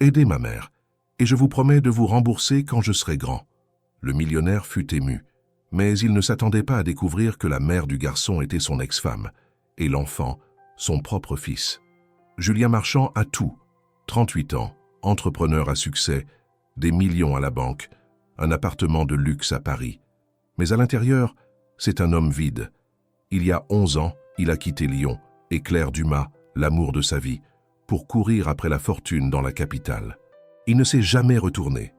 Aidez ma mère, et je vous promets de vous rembourser quand je serai grand. » Le millionnaire fut ému, mais il ne s'attendait pas à découvrir que la mère du garçon était son ex-femme, et l'enfant, son propre fils. Julien Marchand a tout. 38 ans, entrepreneur à succès, des millions à la banque, un appartement de luxe à Paris. Mais à l'intérieur, c'est un homme vide. Il y a 11 ans, il a quitté Lyon et Claire Dumas, l'amour de sa vie, pour courir après la fortune dans la capitale. Il ne s'est jamais retourné,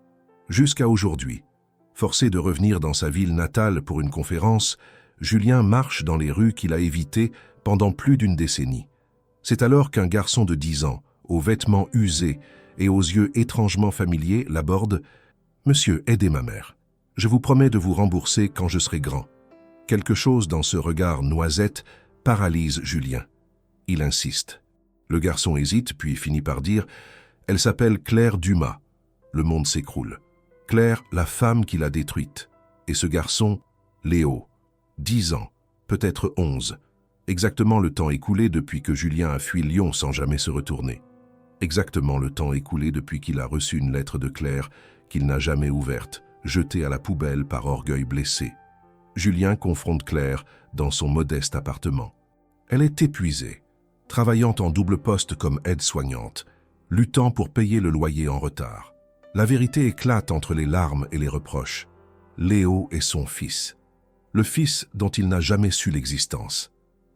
jusqu'à aujourd'hui. Forcé de revenir dans sa ville natale pour une conférence, Julien marche dans les rues qu'il a évitées pendant plus d'une décennie. C'est alors qu'un garçon de 10 ans, aux vêtements usés et aux yeux étrangement familiers, l'aborde. « Monsieur, aidez ma mère. Je vous promets de vous rembourser quand je serai grand. » Quelque chose dans ce regard noisette paralyse Julien. Il insiste. Le garçon hésite, puis finit par dire « Elle s'appelle Claire Dumas. » Le monde s'écroule. Claire, la femme qui l'a détruite. Et ce garçon, Léo, 10 ans, peut-être 11. Exactement le temps écoulé depuis que Julien a fui Lyon sans jamais se retourner. Exactement le temps écoulé depuis qu'il a reçu une lettre de Claire qu'il n'a jamais ouverte, jetée à la poubelle par orgueil blessé. Julien confronte Claire dans son modeste appartement. Elle est épuisée, travaillant en double poste comme aide-soignante, luttant pour payer le loyer en retard. La vérité éclate entre les larmes et les reproches. Léo est son fils. Le fils dont il n'a jamais su l'existence.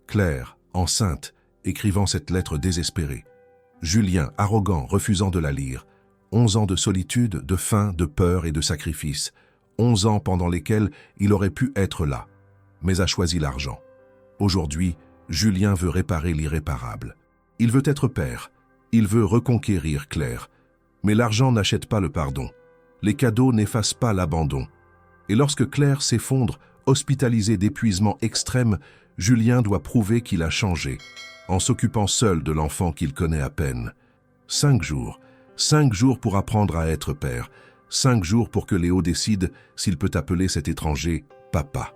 Claire, enceinte, écrivant cette lettre désespérée. Julien, arrogant, refusant de la lire. 11 ans de solitude, de faim, de peur et de sacrifice. 11 ans pendant lesquels il aurait pu être là, mais a choisi l'argent. Aujourd'hui, Julien veut réparer l'irréparable. Il veut être père. Il veut reconquérir Claire. Mais l'argent n'achète pas le pardon. Les cadeaux n'effacent pas l'abandon. Et lorsque Claire s'effondre, hospitalisée d'épuisement extrême, Julien doit prouver qu'il a changé, en s'occupant seul de l'enfant qu'il connaît à peine. 5 jours pour apprendre à être père. 5 jours pour que Léo décide s'il peut appeler cet étranger « papa ».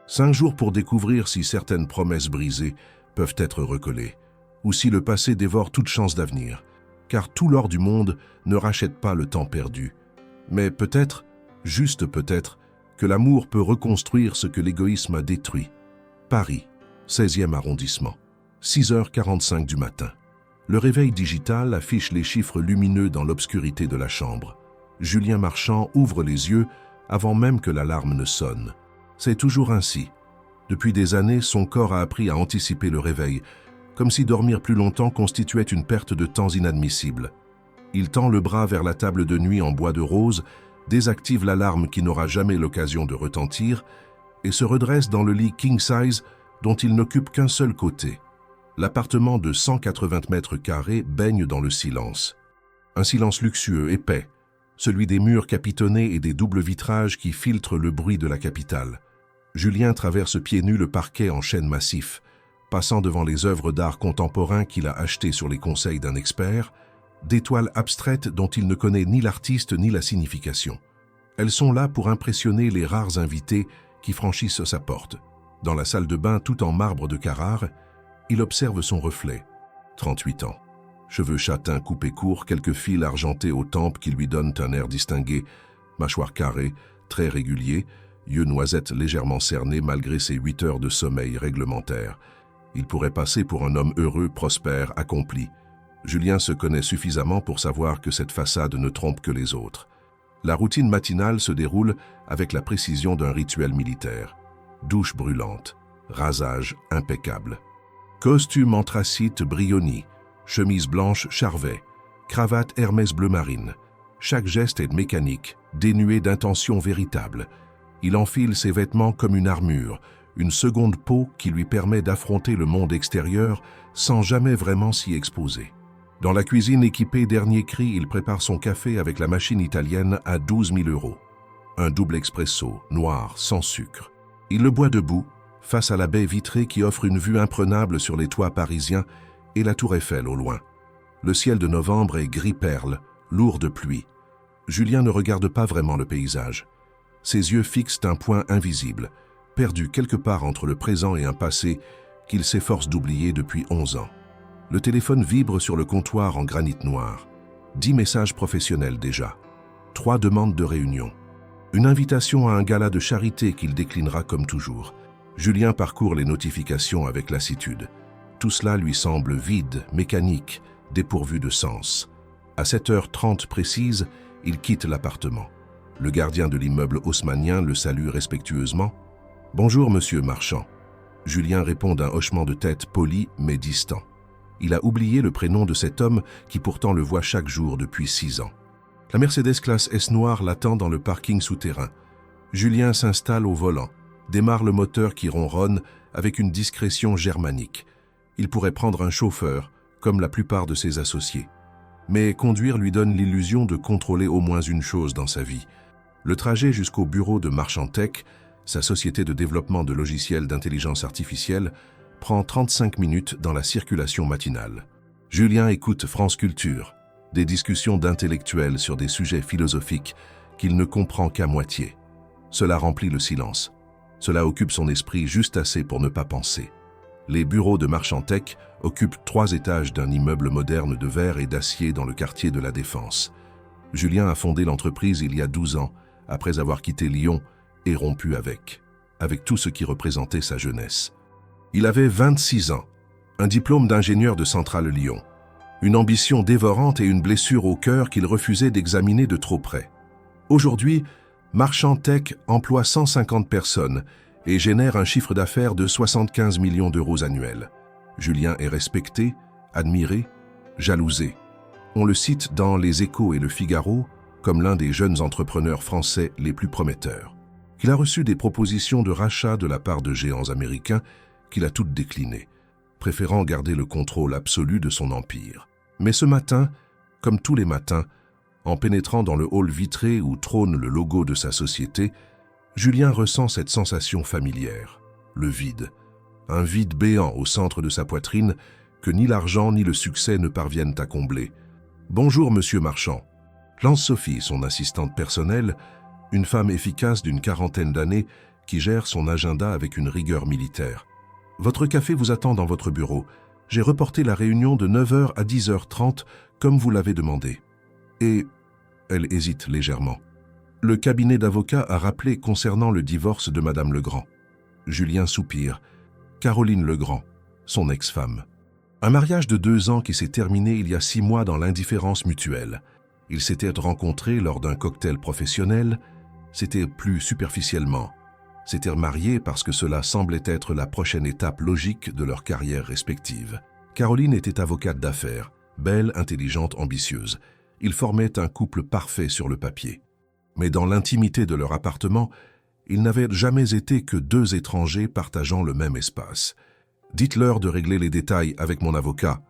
5 jours pour découvrir si certaines promesses brisées peuvent être recollées, ou si le passé dévore toute chance d'avenir. Car tout l'or du monde ne rachète pas le temps perdu. Mais peut-être, juste peut-être, que l'amour peut reconstruire ce que l'égoïsme a détruit. Paris, 16e arrondissement, 6h45 du matin. Le réveil digital affiche les chiffres lumineux dans l'obscurité de la chambre. Julien Marchand ouvre les yeux avant même que l'alarme ne sonne. C'est toujours ainsi. Depuis des années, son corps a appris à anticiper le réveil, comme si dormir plus longtemps constituait une perte de temps inadmissible. Il tend le bras vers la table de nuit en bois de rose, désactive l'alarme qui n'aura jamais l'occasion de retentir et se redresse dans le lit king size dont il n'occupe qu'un seul côté. L'appartement de 180 mètres carrés baigne dans le silence. Un silence luxueux, épais, celui des murs capitonnés et des doubles vitrages qui filtrent le bruit de la capitale. Julien traverse pieds nus le parquet en chêne massif, passant devant les œuvres d'art contemporain qu'il a achetées sur les conseils d'un expert, des toiles abstraites dont il ne connaît ni l'artiste ni la signification. Elles sont là pour impressionner les rares invités qui franchissent sa porte. Dans la salle de bain tout en marbre de Carrare, il observe son reflet. 38 ans. Cheveux châtains coupés courts, quelques fils argentés aux tempes qui lui donnent un air distingué, mâchoire carrée, traits réguliers, yeux noisettes légèrement cernés malgré ses 8 heures de sommeil réglementaire. Il pourrait passer pour un homme heureux, prospère, accompli. Julien se connaît suffisamment pour savoir que cette façade ne trompe que les autres. La routine matinale se déroule avec la précision d'un rituel militaire. Douche brûlante, rasage impeccable. Costume anthracite Brioni, chemise blanche Charvet, cravate Hermès bleu marine. Chaque geste est mécanique, dénué d'intention véritable. Il enfile ses vêtements comme une armure, une seconde peau qui lui permet d'affronter le monde extérieur sans jamais vraiment s'y exposer. Dans la cuisine équipée dernier cri, il prépare son café avec la machine italienne à 12 000 €. Un double expresso, noir, sans sucre. Il le boit debout, face à la baie vitrée qui offre une vue imprenable sur les toits parisiens et la tour Eiffel au loin. Le ciel de novembre est gris perle, lourd de pluie. Julien ne regarde pas vraiment le paysage. Ses yeux fixent un point invisible, perdu quelque part entre le présent et un passé qu'il s'efforce d'oublier depuis 11 ans. Le téléphone vibre sur le comptoir en granit noir. 10 messages professionnels déjà. 3 demandes de réunion. Une invitation à un gala de charité qu'il déclinera comme toujours. Julien parcourt les notifications avec lassitude. Tout cela lui semble vide, mécanique, dépourvu de sens. À 7h30 précise, il quitte l'appartement. Le gardien de l'immeuble haussmannien le salue respectueusement. « Bonjour, monsieur Marchand ». Julien répond d'un hochement de tête poli mais distant. Il a oublié le prénom de cet homme qui pourtant le voit chaque jour depuis 6 ans. La Mercedes classe S noire l'attend dans le parking souterrain. Julien s'installe au volant, démarre le moteur qui ronronne avec une discrétion germanique. Il pourrait prendre un chauffeur, comme la plupart de ses associés. Mais conduire lui donne l'illusion de contrôler au moins une chose dans sa vie. Le trajet jusqu'au bureau de Marchand Tech, sa société de développement de logiciels d'intelligence artificielle, prend 35 minutes dans la circulation matinale. Julien écoute France Culture, des discussions d'intellectuels sur des sujets philosophiques qu'il ne comprend qu'à moitié. Cela remplit le silence. Cela occupe son esprit juste assez pour ne pas penser. Les bureaux de Marchand Tech occupent 3 étages d'un immeuble moderne de verre et d'acier dans le quartier de la Défense. Julien a fondé l'entreprise il y a 12 ans, après avoir quitté Lyon et rompu avec tout ce qui représentait sa jeunesse. Il avait 26 ans, un diplôme d'ingénieur de Centrale Lyon, une ambition dévorante et une blessure au cœur qu'il refusait d'examiner de trop près. Aujourd'hui, Marchand Tech emploie 150 personnes et génère un chiffre d'affaires de 75 millions d'euros annuels. Julien est respecté, admiré, jalousé. On le cite dans Les Échos et Le Figaro comme l'un des jeunes entrepreneurs français les plus prometteurs. Il a reçu des propositions de rachat de la part de géants américains qu'il a toutes déclinées, préférant garder le contrôle absolu de son empire. Mais ce matin, comme tous les matins, en pénétrant dans le hall vitré où trône le logo de sa société, Julien ressent cette sensation familière, le vide. Un vide béant au centre de sa poitrine que ni l'argent ni le succès ne parviennent à combler. « Bonjour, monsieur Marchand », lance Sophie, son assistante personnelle, une femme efficace d'une 40aine d'années qui gère son agenda avec une rigueur militaire. « Votre café vous attend dans votre bureau. J'ai reporté la réunion de 9h à 10h30 comme vous l'avez demandé. » Et elle hésite légèrement. Le cabinet d'avocats a rappelé concernant le divorce de Madame Legrand. Julien soupire. Caroline Legrand, son ex-femme. Un mariage de 2 ans qui s'est terminé il y a 6 mois dans l'indifférence mutuelle. Ils s'étaient rencontrés lors d'un cocktail professionnel. C'était plus superficiellement. S'étaient mariés parce que cela semblait être la prochaine étape logique de leur carrière respective. Caroline était avocate d'affaires, belle, intelligente, ambitieuse. Ils formaient un couple parfait sur le papier. Mais dans l'intimité de leur appartement, ils n'avaient jamais été que 2 étrangers partageant le même espace. « Dites-leur de régler les détails avec mon avocat »,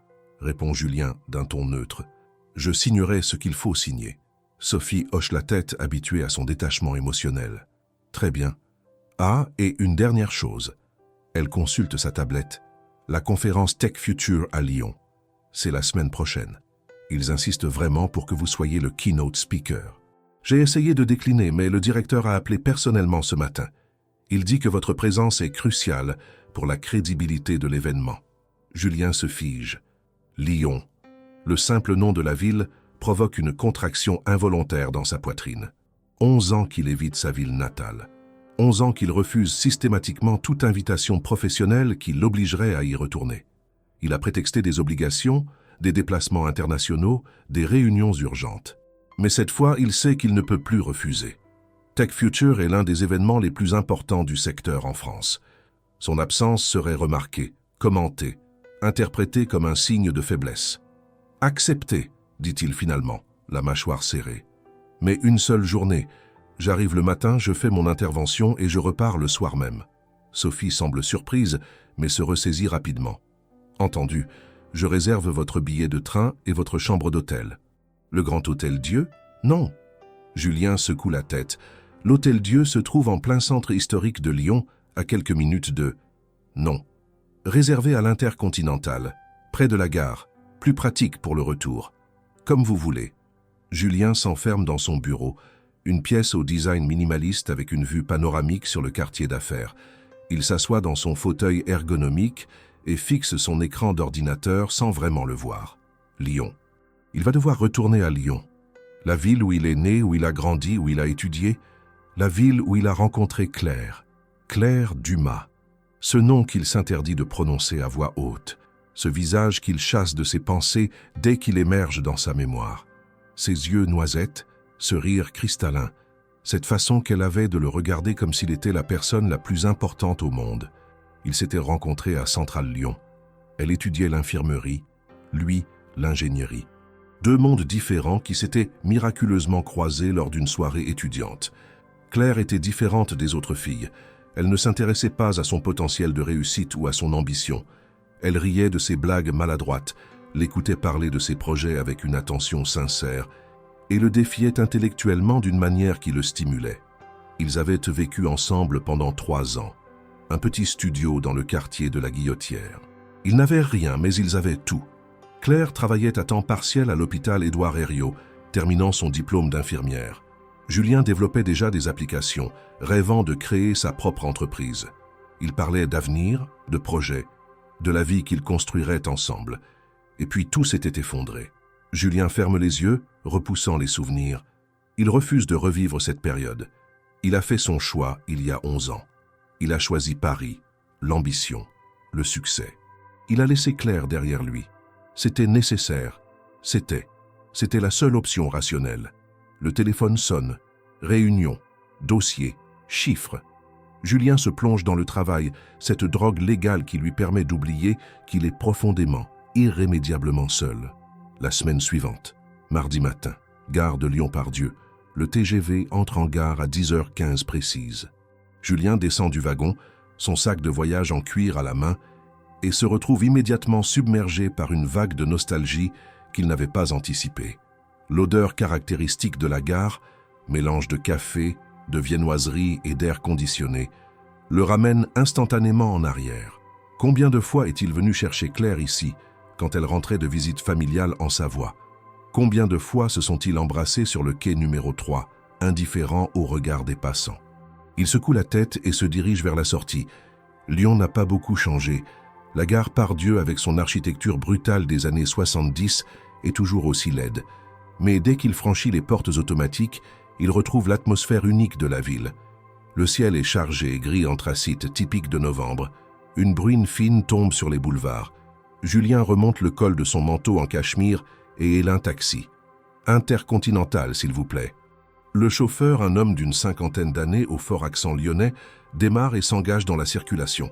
répond Julien d'un ton neutre. « Je signerai ce qu'il faut signer. » Sophie hoche la tête, habituée à son détachement émotionnel. « Très bien. Ah, et une dernière chose. » Elle consulte sa tablette. « La conférence Tech Future à Lyon. C'est la semaine prochaine. Ils insistent vraiment pour que vous soyez le keynote speaker. J'ai essayé de décliner, mais le directeur a appelé personnellement ce matin. Il dit que votre présence est cruciale pour la crédibilité de l'événement. » Julien se fige. Lyon. Le simple nom de la ville provoque une contraction involontaire dans sa poitrine. 11 ans qu'il évite sa ville natale. 11 ans qu'il refuse systématiquement toute invitation professionnelle qui l'obligerait à y retourner. Il a prétexté des obligations, des déplacements internationaux, des réunions urgentes. Mais cette fois, il sait qu'il ne peut plus refuser. Tech Future est l'un des événements les plus importants du secteur en France. Son absence serait remarquée, commentée, interprétée comme un signe de faiblesse. « Accepté », dit-il finalement, la mâchoire serrée. « Mais une seule journée. J'arrive le matin, je fais mon intervention et je repars le soir même. » Sophie semble surprise, mais se ressaisit rapidement. « Entendu, je réserve votre billet de train et votre chambre d'hôtel. » « Le Grand Hôtel Dieu ? Non. » Julien secoue la tête. L'Hôtel Dieu se trouve en plein centre historique de Lyon, à quelques minutes de... Non. Réservé à l'Intercontinental, près de la gare, plus pratique pour le retour. Comme vous voulez. Julien s'enferme dans son bureau, une pièce au design minimaliste avec une vue panoramique sur le quartier d'affaires. Il s'assoit dans son fauteuil ergonomique et fixe son écran d'ordinateur sans vraiment le voir. Lyon. Il va devoir retourner à Lyon, la ville où il est né, où il a grandi, où il a étudié, la ville où il a rencontré Claire, Claire Dumas, ce nom qu'il s'interdit de prononcer à voix haute, ce visage qu'il chasse de ses pensées dès qu'il émerge dans sa mémoire, ses yeux noisettes, ce rire cristallin, cette façon qu'elle avait de le regarder comme s'il était la personne la plus importante au monde. Ils s'étaient rencontrés à Centrale Lyon. Elle étudiait l'infirmerie, lui l'ingénierie. Deux mondes différents qui s'étaient miraculeusement croisés lors d'une soirée étudiante. Claire était différente des autres filles. Elle ne s'intéressait pas à son potentiel de réussite ou à son ambition. Elle riait de ses blagues maladroites, l'écoutait parler de ses projets avec une attention sincère et le défiait intellectuellement d'une manière qui le stimulait. Ils avaient vécu ensemble pendant 3 ans. Un petit studio dans le quartier de la Guillotière. Ils n'avaient rien, mais ils avaient tout. Claire travaillait à temps partiel à l'hôpital Édouard Herriot, terminant son diplôme d'infirmière. Julien développait déjà des applications, rêvant de créer sa propre entreprise. Il parlait d'avenir, de projets, de la vie qu'ils construiraient ensemble. Et puis tout s'était effondré. Julien ferme les yeux, repoussant les souvenirs. Il refuse de revivre cette période. Il a fait son choix il y a 11 ans. Il a choisi Paris, l'ambition, le succès. Il a laissé Claire derrière lui. C'était nécessaire. C'était la seule option rationnelle. Le téléphone sonne. Réunion, dossier, chiffres. Julien se plonge dans le travail, cette drogue légale qui lui permet d'oublier qu'il est profondément, irrémédiablement seul. La semaine suivante, mardi matin, gare de Lyon-Part-Dieu, le TGV entre en gare à 10h15 précise. Julien descend du wagon, son sac de voyage en cuir à la main, et se retrouve immédiatement submergé par une vague de nostalgie qu'il n'avait pas anticipée. L'odeur caractéristique de la gare, mélange de café, de viennoiserie et d'air conditionné, le ramène instantanément en arrière. Combien de fois est-il venu chercher Claire ici, quand elle rentrait de visite familiale en Savoie? Combien de fois se sont-ils embrassés sur le quai numéro 3, indifférents au regard des passants? Il secoue la tête et se dirige vers la sortie. Lyon n'a pas beaucoup changé. La gare Part-Dieu, avec son architecture brutale des années 70, est toujours aussi laide. Mais dès qu'il franchit les portes automatiques, il retrouve l'atmosphère unique de la ville. Le ciel est chargé, gris anthracite, typique de novembre. Une bruine fine tombe sur les boulevards. Julien remonte le col de son manteau en cachemire et héle un taxi. Intercontinental, s'il vous plaît. Le chauffeur, un homme d'une 50aine d'années au fort accent lyonnais, démarre et s'engage dans la circulation.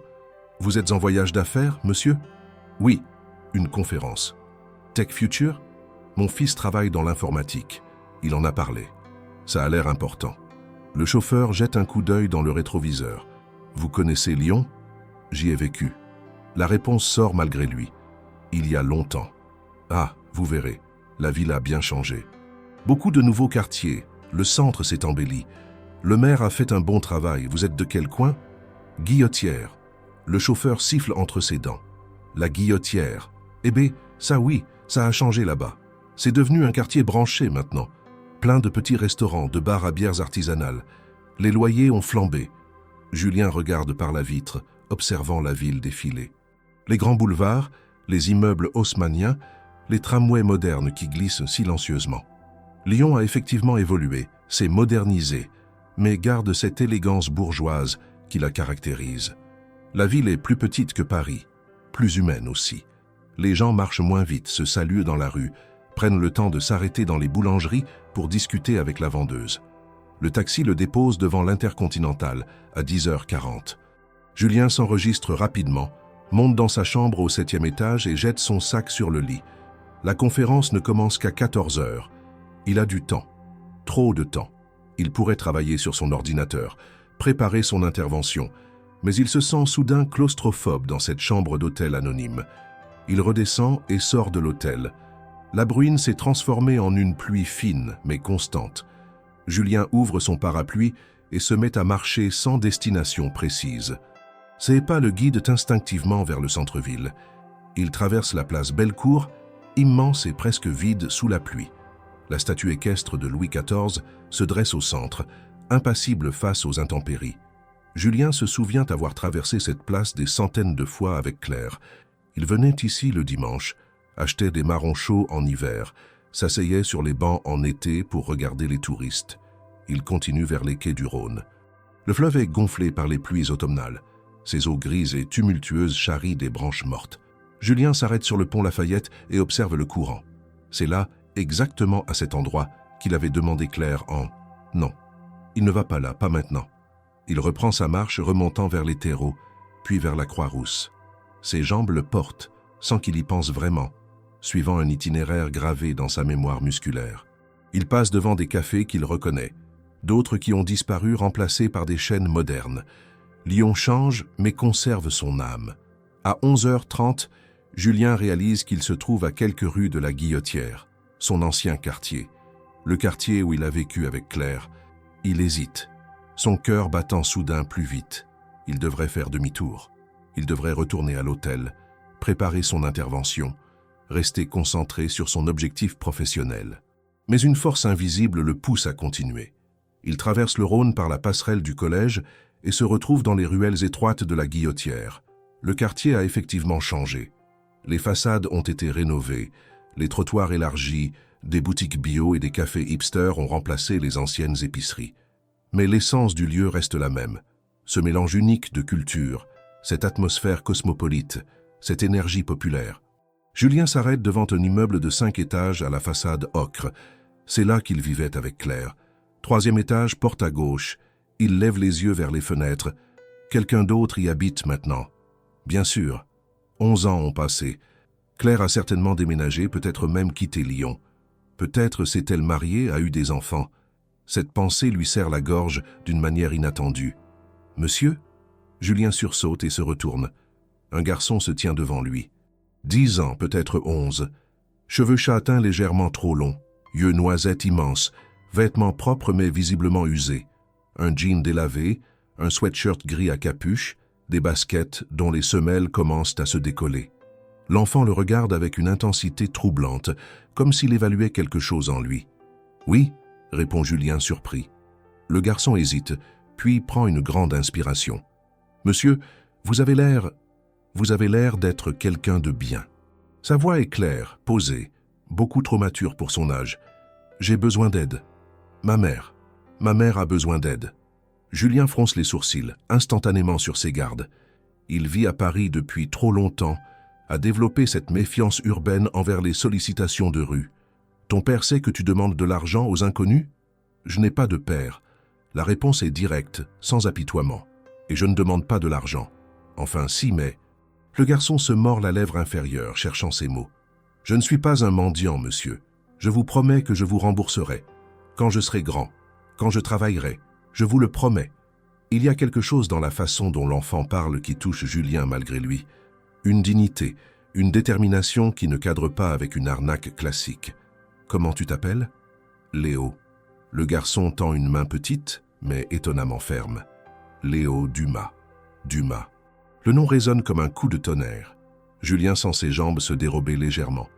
« Vous êtes en voyage d'affaires, monsieur ?»« Oui, une conférence. »« Tech Future ?»« Mon fils travaille dans l'informatique. Il en a parlé. Ça a l'air important. » Le chauffeur jette un coup d'œil dans le rétroviseur. « Vous connaissez Lyon ?»« J'y ai vécu. » La réponse sort malgré lui. « Il y a longtemps. »« Ah, vous verrez, la ville a bien changé. Beaucoup de nouveaux quartiers. Le centre s'est embelli. Le maire a fait un bon travail. Vous êtes de quel coin ? » « Guillotière. » Le chauffeur siffle entre ses dents. « La Guillotière. Eh bien, ça oui, ça a changé là-bas. C'est devenu un quartier branché maintenant. Plein de petits restaurants, de bars à bières artisanales. Les loyers ont flambé. » Julien regarde par la vitre, observant la ville défiler. Les grands boulevards, les immeubles haussmanniens, les tramways modernes qui glissent silencieusement. Lyon a effectivement évolué, s'est modernisé, mais garde cette élégance bourgeoise qui la caractérise. La ville est plus petite que Paris, plus humaine aussi. Les gens marchent moins vite, se saluent dans la rue, prennent le temps de s'arrêter dans les boulangeries pour discuter avec la vendeuse. Le taxi le dépose devant l'Intercontinental à 10h40. Julien s'enregistre rapidement, monte dans sa chambre au 7e étage et jette son sac sur le lit. La conférence ne commence qu'à 14h. Il a du temps, trop de temps. Il pourrait travailler sur son ordinateur, préparer son intervention, mais il se sent soudain claustrophobe dans cette chambre d'hôtel anonyme. Il redescend et sort de l'hôtel. La bruine s'est transformée en une pluie fine mais constante. Julien ouvre son parapluie et se met à marcher sans destination précise. Ses pas le guident instinctivement vers le centre-ville. Il traverse la place Bellecour, immense et presque vide sous la pluie. La statue équestre de Louis XIV se dresse au centre, impassible face aux intempéries. Julien se souvient avoir traversé cette place des centaines de fois avec Claire. Il venait ici le dimanche, achetait des marrons chauds en hiver, s'asseyait sur les bancs en été pour regarder les touristes. Il continue vers les quais du Rhône. Le fleuve est gonflé par les pluies automnales. Ses eaux grises et tumultueuses charrient des branches mortes. Julien s'arrête sur le pont Lafayette et observe le courant. C'est là, exactement à cet endroit, qu'il avait demandé Claire en « Non, il ne va pas là, pas maintenant ». Il reprend sa marche remontant vers les terreaux, puis vers la Croix-Rousse. Ses jambes le portent, sans qu'il y pense vraiment, suivant un itinéraire gravé dans sa mémoire musculaire. Il passe devant des cafés qu'il reconnaît, d'autres qui ont disparu remplacés par des chaînes modernes. Lyon change, mais conserve son âme. À 11h30, Julien réalise qu'il se trouve à quelques rues de la Guillotière, son ancien quartier, le quartier où il a vécu avec Claire. Il hésite, son cœur battant soudain plus vite. Il devrait faire demi-tour. Il devrait retourner à l'hôtel, préparer son intervention, rester concentré sur son objectif professionnel. Mais une force invisible le pousse à continuer. Il traverse le Rhône par la passerelle du collège et se retrouve dans les ruelles étroites de la Guillotière. Le quartier a effectivement changé. Les façades ont été rénovées, les trottoirs élargis, des boutiques bio et des cafés hipsters ont remplacé les anciennes épiceries. Mais l'essence du lieu reste la même. Ce mélange unique de culture, cette atmosphère cosmopolite, cette énergie populaire. Julien s'arrête devant un immeuble de 5 étages à la façade ocre. C'est là qu'il vivait avec Claire. 3e étage, porte à gauche. Il lève les yeux vers les fenêtres. Quelqu'un d'autre y habite maintenant. Bien sûr. 11 ans ont passé. Claire a certainement déménagé, peut-être même quitté Lyon. Peut-être s'est-elle mariée, a eu des enfants. Cette pensée lui serre la gorge d'une manière inattendue. « Monsieur ?» Julien sursaute et se retourne. Un garçon se tient devant lui. 10 ans, peut-être 11. Cheveux châtains légèrement trop longs, yeux noisettes immenses, vêtements propres mais visiblement usés. Un jean délavé, un sweatshirt gris à capuche, des baskets dont les semelles commencent à se décoller. L'enfant le regarde avec une intensité troublante, comme s'il évaluait quelque chose en lui. « Oui », répond Julien surpris. Le garçon hésite, puis prend une grande inspiration. « Monsieur, vous avez l'air d'être quelqu'un de bien. » Sa voix est claire, posée, beaucoup trop mature pour son âge. « J'ai besoin d'aide. Ma mère a besoin d'aide. » Julien fronce les sourcils, instantanément sur ses gardes. Il vit à Paris depuis trop longtemps, a développé cette méfiance urbaine envers les sollicitations de rue. « Ton père sait que tu demandes de l'argent aux inconnus ?»« Je n'ai pas de père. » La réponse est directe, sans apitoiement. « Et je ne demande pas de l'argent. » Enfin, si, mais... Le garçon se mord la lèvre inférieure, cherchant ses mots. « Je ne suis pas un mendiant, monsieur. Je vous promets que je vous rembourserai. Quand je serai grand, quand je travaillerai, je vous le promets. » Il y a quelque chose dans la façon dont l'enfant parle qui touche Julien malgré lui. Une dignité, une détermination qui ne cadre pas avec une arnaque classique. « Comment tu t'appelles ?»« Léo. » Le garçon tend une main petite, mais étonnamment ferme. « Léo Dumas. Dumas. » Le nom résonne comme un coup de tonnerre. Julien sent ses jambes se dérober légèrement.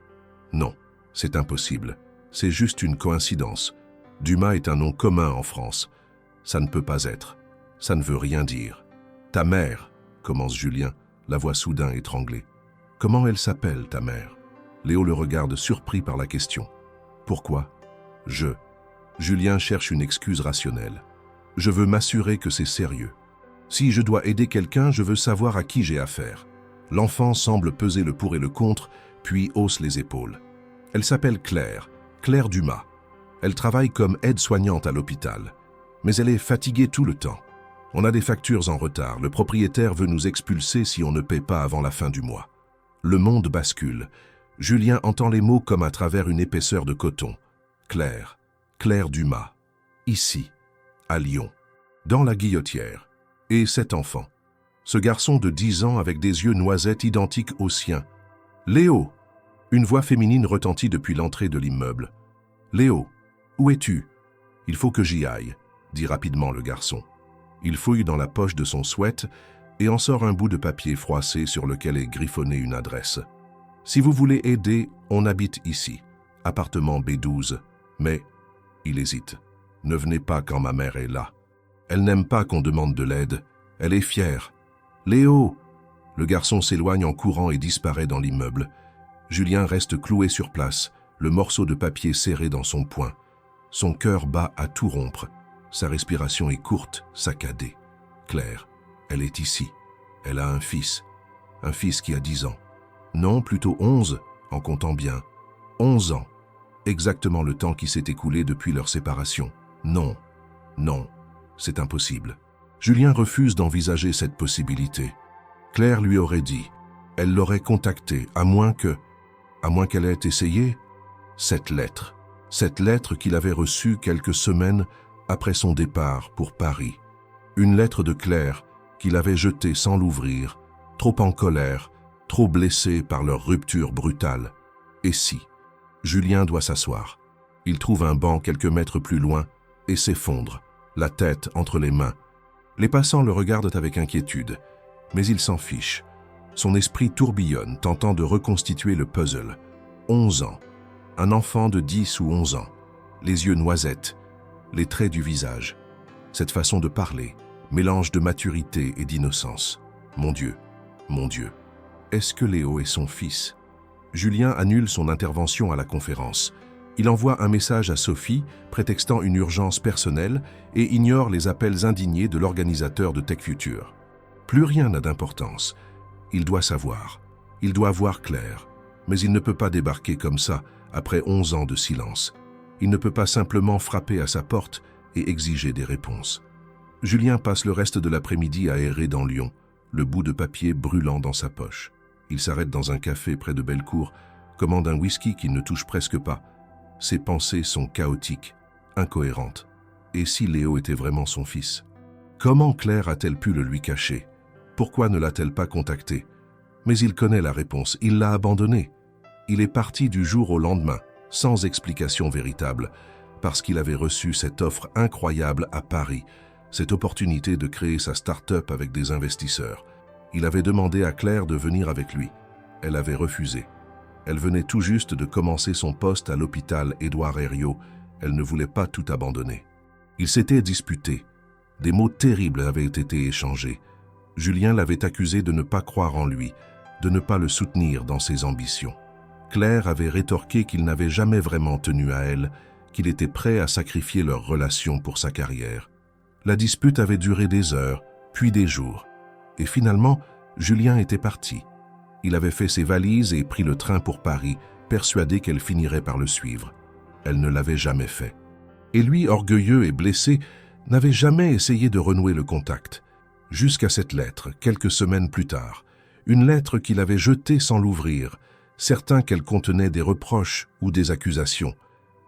Non, c'est impossible. C'est juste une coïncidence. Dumas est un nom commun en France. Ça ne peut pas être. Ça ne veut rien dire. « Ta mère », commence Julien, la voix soudain étranglée. « Comment elle s'appelle, ta mère ?» Léo le regarde surpris par la question. « Pourquoi ?»« Julien cherche une excuse rationnelle. « Je veux m'assurer que c'est sérieux. Si je dois aider quelqu'un, je veux savoir à qui j'ai affaire. » L'enfant semble peser le pour et le contre, puis hausse les épaules. « Elle s'appelle Claire, Claire Dumas. Elle travaille comme aide-soignante à l'hôpital. Mais elle est fatiguée tout le temps. On a des factures en retard. Le propriétaire veut nous expulser si on ne paie pas avant la fin du mois. » Le monde bascule. Julien entend les mots comme à travers une épaisseur de coton. Claire, Claire Dumas. Ici, à Lyon, dans la Guillotière. Et cet enfant. Ce garçon de 10 ans avec des yeux noisettes identiques aux siens. « Léo !» Une voix féminine retentit depuis l'entrée de l'immeuble. « Léo, où es-tu ?»« Il faut que j'y aille, » dit rapidement le garçon. Il fouille dans la poche de son sweat et en sort un bout de papier froissé sur lequel est griffonnée une adresse. « Si vous voulez aider, on habite ici, appartement B12, mais... » Il hésite. « Ne venez pas quand ma mère est là. Elle n'aime pas qu'on demande de l'aide. Elle est fière. »« Léo !» Le garçon s'éloigne en courant et disparaît dans l'immeuble. Julien reste cloué sur place, le morceau de papier serré dans son poing. Son cœur bat à tout rompre. Sa respiration est courte, saccadée. Claire, elle est ici. Elle a un fils qui a 10 ans. Non, plutôt 11, en comptant bien. 11 ans. Exactement le temps qui s'est écoulé depuis leur séparation. Non, non, c'est impossible. Julien refuse d'envisager cette possibilité. Claire lui aurait dit, elle l'aurait contacté, à moins qu'elle ait essayé. Cette lettre qu'il avait reçue quelques semaines après son départ pour Paris. Une lettre de Claire qu'il avait jetée sans l'ouvrir, trop en colère, trop blessé par leur rupture brutale. Et si? Julien doit s'asseoir. Il trouve un banc quelques mètres plus loin et s'effondre, la tête entre les mains. Les passants le regardent avec inquiétude, mais il s'en fiche. Son esprit tourbillonne, tentant de reconstituer le puzzle. 11 ans. Un enfant de 10 ou 11 ans. Les yeux noisettes, les traits du visage. Cette façon de parler, mélange de maturité et d'innocence. Mon Dieu, est-ce que Léo est son fils? Julien annule son intervention à la conférence. Il envoie un message à Sophie, prétextant une urgence personnelle, et ignore les appels indignés de l'organisateur de Tech Future. Plus rien n'a d'importance. Il doit savoir. Il doit voir Claire. Mais il ne peut pas débarquer comme ça, après 11 ans de silence. Il ne peut pas simplement frapper à sa porte et exiger des réponses. Julien passe le reste de l'après-midi à errer dans Lyon, le bout de papier brûlant dans sa poche. Il s'arrête dans un café près de Bellecour, commande un whisky qu'il ne touche presque pas. Ses pensées sont chaotiques, incohérentes. Et si Léo était vraiment son fils? Comment Claire a-t-elle pu le lui cacher? Pourquoi ne l'a-t-elle pas contacté? Mais il connaît la réponse, il l'a abandonné. Il est parti du jour au lendemain, sans explication véritable, parce qu'il avait reçu cette offre incroyable à Paris, cette opportunité de créer sa start-up avec des investisseurs. Il avait demandé à Claire de venir avec lui. Elle avait refusé. Elle venait tout juste de commencer son poste à l'hôpital Édouard Herriot. Elle ne voulait pas tout abandonner. Ils s'étaient disputés. Des mots terribles avaient été échangés. Julien l'avait accusé de ne pas croire en lui, de ne pas le soutenir dans ses ambitions. Claire avait rétorqué qu'il n'avait jamais vraiment tenu à elle, qu'il était prêt à sacrifier leur relation pour sa carrière. La dispute avait duré des heures, puis des jours. Et finalement, Julien était parti. Il avait fait ses valises et pris le train pour Paris, persuadé qu'elle finirait par le suivre. Elle ne l'avait jamais fait. Et lui, orgueilleux et blessé, n'avait jamais essayé de renouer le contact. Jusqu'à cette lettre, quelques semaines plus tard. Une lettre qu'il avait jetée sans l'ouvrir, certain qu'elle contenait des reproches ou des accusations.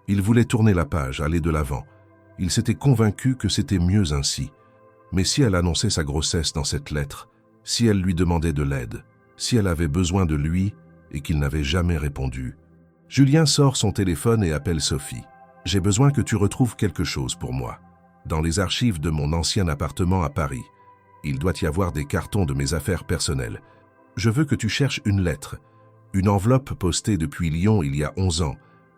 Il voulait tourner la page, aller de l'avant. Il s'était convaincu que c'était mieux ainsi. Mais si elle annonçait sa grossesse dans cette lettre, si elle lui demandait de l'aide, si elle avait besoin de lui et qu'il n'avait jamais répondu. Julien sort son téléphone et appelle Sophie. « J'ai besoin que tu retrouves quelque chose pour moi. Dans les archives de mon ancien appartement à Paris, il doit y avoir des cartons de mes affaires personnelles. Je veux que tu cherches une lettre. Une enveloppe postée depuis Lyon il y a 11 ans.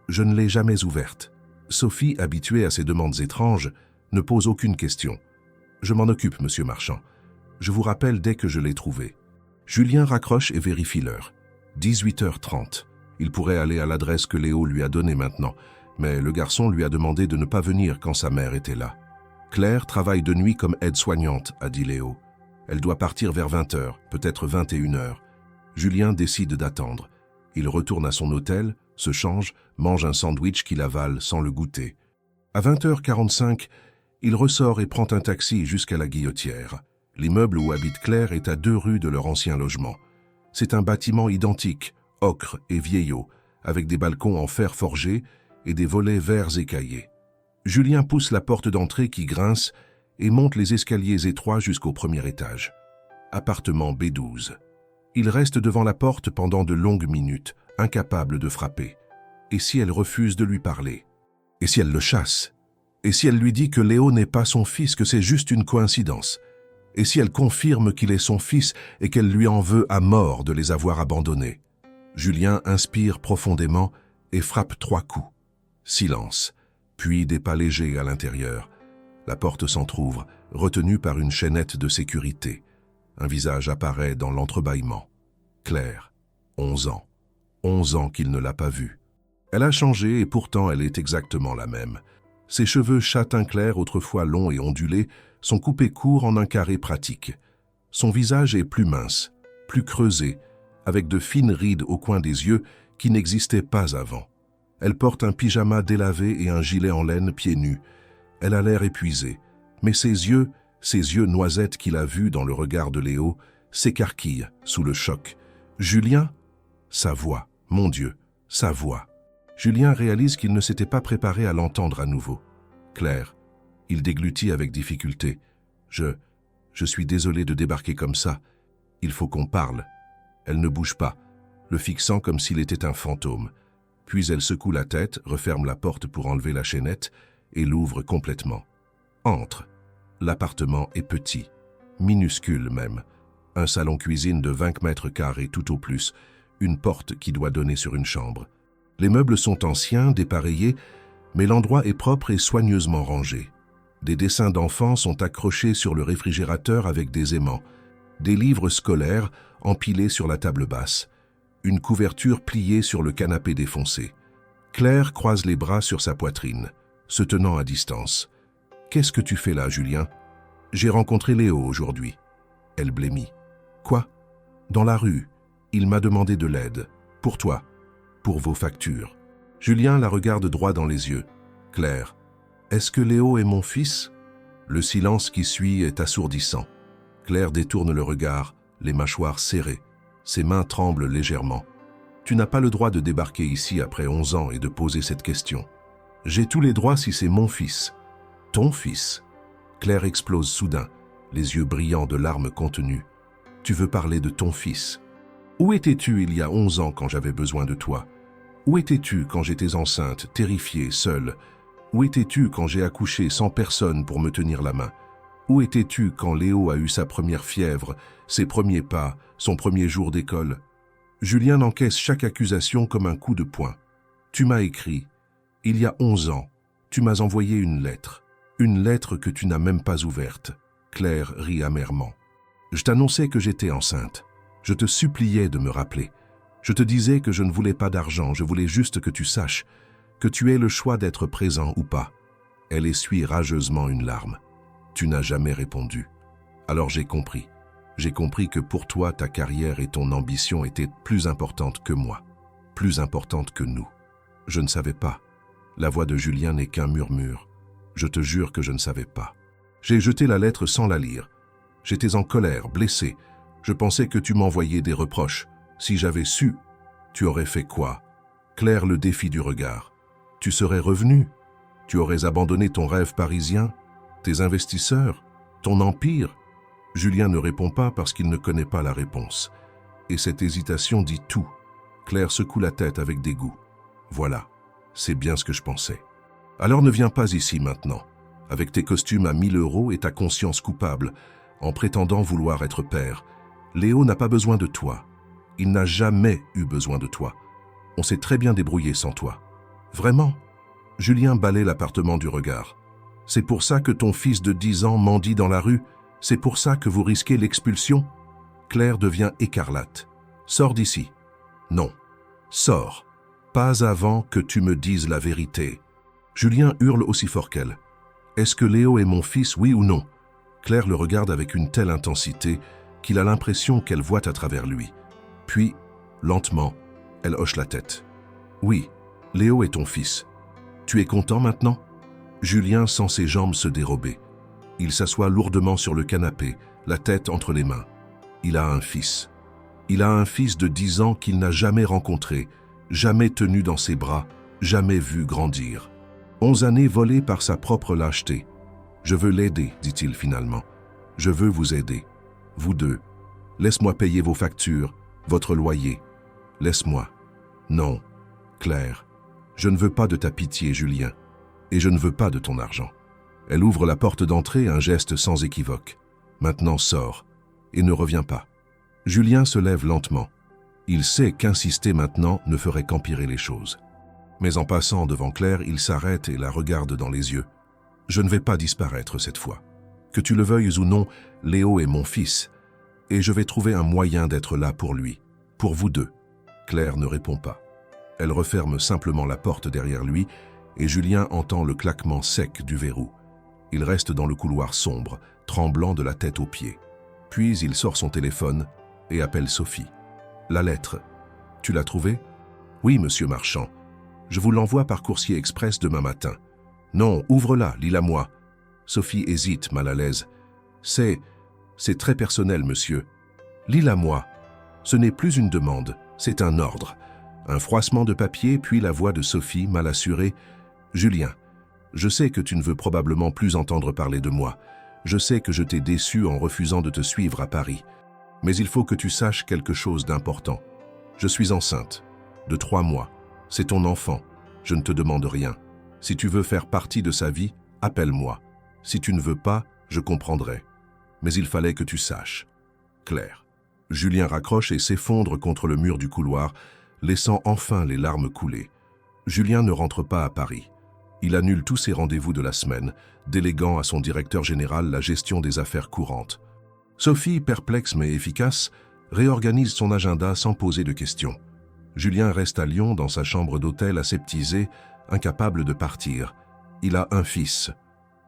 Je ne l'ai jamais ouverte. » Sophie, habituée à ces demandes étranges, ne pose aucune question. « Je m'en occupe, monsieur Marchand. Je vous rappelle dès que je l'ai trouvé. » Julien raccroche et vérifie l'heure. 18h30. Il pourrait aller à l'adresse que Léo lui a donnée maintenant, mais le garçon lui a demandé de ne pas venir quand sa mère était là. Claire travaille de nuit comme aide-soignante, a dit Léo. Elle doit partir vers 20h, peut-être 21h. Julien décide d'attendre. Il retourne à son hôtel, se change, mange un sandwich qu'il avale sans le goûter. À 20h45, il ressort et prend un taxi jusqu'à la Guillotière. L'immeuble où habite Claire est à 2 rues de leur ancien logement. C'est un bâtiment identique, ocre et vieillot, avec des balcons en fer forgé et des volets verts écaillés. Julien pousse la porte d'entrée qui grince et monte les escaliers étroits jusqu'au premier étage. Appartement B12. Il reste devant la porte pendant de longues minutes, incapable de frapper. Et si elle refuse de lui parler? Et si elle le chasse? Et si elle lui dit que Léo n'est pas son fils, que c'est juste une coïncidence? Et si elle confirme qu'il est son fils et qu'elle lui en veut à mort de les avoir abandonnés? Julien inspire profondément et frappe 3 coups. Silence, puis des pas légers à l'intérieur. La porte s'entr'ouvre, retenue par une chaînette de sécurité. Un visage apparaît dans l'entrebâillement. Claire, 11 ans. 11 ans qu'il ne l'a pas vue. Elle a changé et pourtant elle est exactement la même. Ses cheveux châtain clair, autrefois longs et ondulés, sont coupés courts en un carré pratique. Son visage est plus mince, plus creusé, avec de fines rides au coin des yeux qui n'existaient pas avant. Elle porte un pyjama délavé et un gilet en laine pieds nus. Elle a l'air épuisée, mais ses yeux noisettes qu'il a vus dans le regard de Léo, s'écarquillent sous le choc. Julien? Sa voix, mon Dieu, sa voix. Julien réalise qu'il ne s'était pas préparé à l'entendre à nouveau. Claire, il déglutit avec difficulté. Je suis désolé de débarquer comme ça. Il faut qu'on parle. Elle ne bouge pas, le fixant comme s'il était un fantôme. Puis elle secoue la tête, referme la porte pour enlever la chaînette et l'ouvre complètement. Entre. L'appartement est petit, minuscule même. Un salon-cuisine de 20 mètres carrés tout au plus, une porte qui doit donner sur une chambre. Les meubles sont anciens, dépareillés, mais l'endroit est propre et soigneusement rangé. Des dessins d'enfants sont accrochés sur le réfrigérateur avec des aimants. Des livres scolaires empilés sur la table basse. Une couverture pliée sur le canapé défoncé. Claire croise les bras sur sa poitrine, se tenant à distance. « Qu'est-ce que tu fais là, Julien ?»« J'ai rencontré Léo aujourd'hui. » Elle blêmit. « Quoi ?»« Dans la rue. Il m'a demandé de l'aide. Pour toi. Pour vos factures. » Julien la regarde droit dans les yeux. « Claire, est-ce que Léo est mon fils ?» Le silence qui suit est assourdissant. Claire détourne le regard, les mâchoires serrées. Ses mains tremblent légèrement. « Tu n'as pas le droit de débarquer ici après 11 ans et de poser cette question. J'ai tous les droits si c'est mon fils. » « Ton fils ?» Claire explose soudain, les yeux brillants de larmes contenues. « Tu veux parler de ton fils. Où étais-tu il y a 11 ans quand j'avais besoin de toi? Où étais-tu quand j'étais enceinte, terrifiée, seule? Où étais-tu quand j'ai accouché sans personne pour me tenir la main? Où étais-tu quand Léo a eu sa première fièvre, ses premiers pas, son premier jour d'école? » Julien encaisse chaque accusation comme un coup de poing. « Tu m'as écrit. Il y a 11 ans, tu m'as envoyé une lettre. Une lettre que tu n'as même pas ouverte. » Claire rit amèrement. « Je t'annonçais que j'étais enceinte. Je te suppliais de me rappeler. Je te disais que je ne voulais pas d'argent, je voulais juste que tu saches, que tu aies le choix d'être présent ou pas. » Elle essuie rageusement une larme. « Tu n'as jamais répondu. Alors j'ai compris. J'ai compris que pour toi, ta carrière et ton ambition étaient plus importantes que moi, plus importantes que nous. Je ne savais pas. La voix de Julien n'est qu'un murmure. Je te jure que je ne savais pas. J'ai jeté la lettre sans la lire. J'étais en colère, blessé. Je pensais que tu m'envoyais des reproches. Si j'avais su, tu aurais fait quoi? » Claire le défie du regard. « Tu serais revenu? Tu aurais abandonné ton rêve parisien, tes investisseurs, ton empire ?» Julien ne répond pas parce qu'il ne connaît pas la réponse. Et cette hésitation dit tout. Claire secoue la tête avec dégoût. « Voilà, c'est bien ce que je pensais. Alors ne viens pas ici maintenant, avec tes costumes à 1000 € et ta conscience coupable, en prétendant vouloir être père. Léo n'a pas besoin de toi. Il n'a jamais eu besoin de toi. On s'est très bien débrouillé sans toi. » « Vraiment ?» Julien balaie l'appartement du regard. « C'est pour ça que ton fils de 10 ans mendie dans la rue? C'est pour ça que vous risquez l'expulsion ?» Claire devient écarlate. « Sors d'ici. »« Non. Sors. Pas avant que tu me dises la vérité. » Julien hurle aussi fort qu'elle. « Est-ce que Léo est mon fils, oui ou non ?» Claire le regarde avec une telle intensité qu'il a l'impression qu'elle voit à travers lui. Puis, lentement, elle hoche la tête. « Oui, Léo est ton fils. Tu es content maintenant ?» Julien sent ses jambes se dérober. Il s'assoit lourdement sur le canapé, la tête entre les mains. Il a un fils. Il a un fils de 10 ans qu'il n'a jamais rencontré, jamais tenu dans ses bras, jamais vu grandir. 11 années volées par sa propre lâcheté. « Je veux l'aider, dit-il finalement. Je veux vous aider. Vous deux. Laisse-moi payer vos factures, votre loyer. Laisse-moi. » « Non, Claire. Je ne veux pas de ta pitié, Julien. Et je ne veux pas de ton argent. » Elle ouvre la porte d'entrée, un geste sans équivoque. « Maintenant sors, et ne reviens pas. » Julien se lève lentement. Il sait qu'insister maintenant ne ferait qu'empirer les choses. Mais en passant devant Claire, il s'arrête et la regarde dans les yeux. « Je ne vais pas disparaître cette fois. Que tu le veuilles ou non, Léo est mon fils. Et je vais trouver un moyen d'être là pour lui, pour vous deux. » Claire ne répond pas. Elle referme simplement la porte derrière lui et Julien entend le claquement sec du verrou. Il reste dans le couloir sombre, tremblant de la tête aux pieds. Puis il sort son téléphone et appelle Sophie. « La lettre, tu l'as trouvée ?»« Oui, monsieur Marchand. Je vous l'envoie par coursier express demain matin. »« Non, ouvre-la, lis-la moi. » Sophie hésite, mal à l'aise. « C'est très personnel, monsieur. Lis-la moi. Ce n'est plus une demande, c'est un ordre. » Un froissement de papier, puis la voix de Sophie, mal assurée. « Julien, je sais que tu ne veux probablement plus entendre parler de moi. Je sais que je t'ai déçu en refusant de te suivre à Paris. Mais il faut que tu saches quelque chose d'important. Je suis enceinte, de 3 mois. C'est ton enfant. Je ne te demande rien. Si tu veux faire partie de sa vie, appelle-moi. Si tu ne veux pas, je comprendrai. Mais il fallait que tu saches. Claire. » Julien raccroche et s'effondre contre le mur du couloir, laissant enfin les larmes couler. Julien ne rentre pas à Paris. Il annule tous ses rendez-vous de la semaine, déléguant à son directeur général la gestion des affaires courantes. Sophie, perplexe mais efficace, réorganise son agenda sans poser de questions. Julien reste à Lyon dans sa chambre d'hôtel aseptisée, incapable de partir. Il a un fils.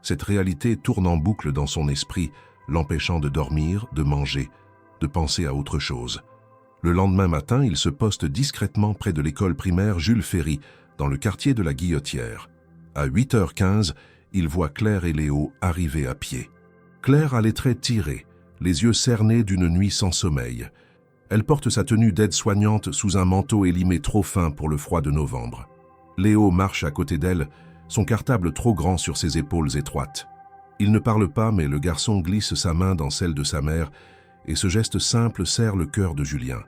Cette réalité tourne en boucle dans son esprit, l'empêchant de dormir, de manger, de penser à autre chose. Le lendemain matin, il se poste discrètement près de l'école primaire Jules Ferry, dans le quartier de la Guillotière. À 8h15, il voit Claire et Léo arriver à pied. Claire a les traits tirés, les yeux cernés d'une nuit sans sommeil. Elle porte sa tenue d'aide-soignante sous un manteau élimé trop fin pour le froid de novembre. Léo marche à côté d'elle, son cartable trop grand sur ses épaules étroites. Il ne parle pas, mais le garçon glisse sa main dans celle de sa mère, et ce geste simple serre le cœur de Julien.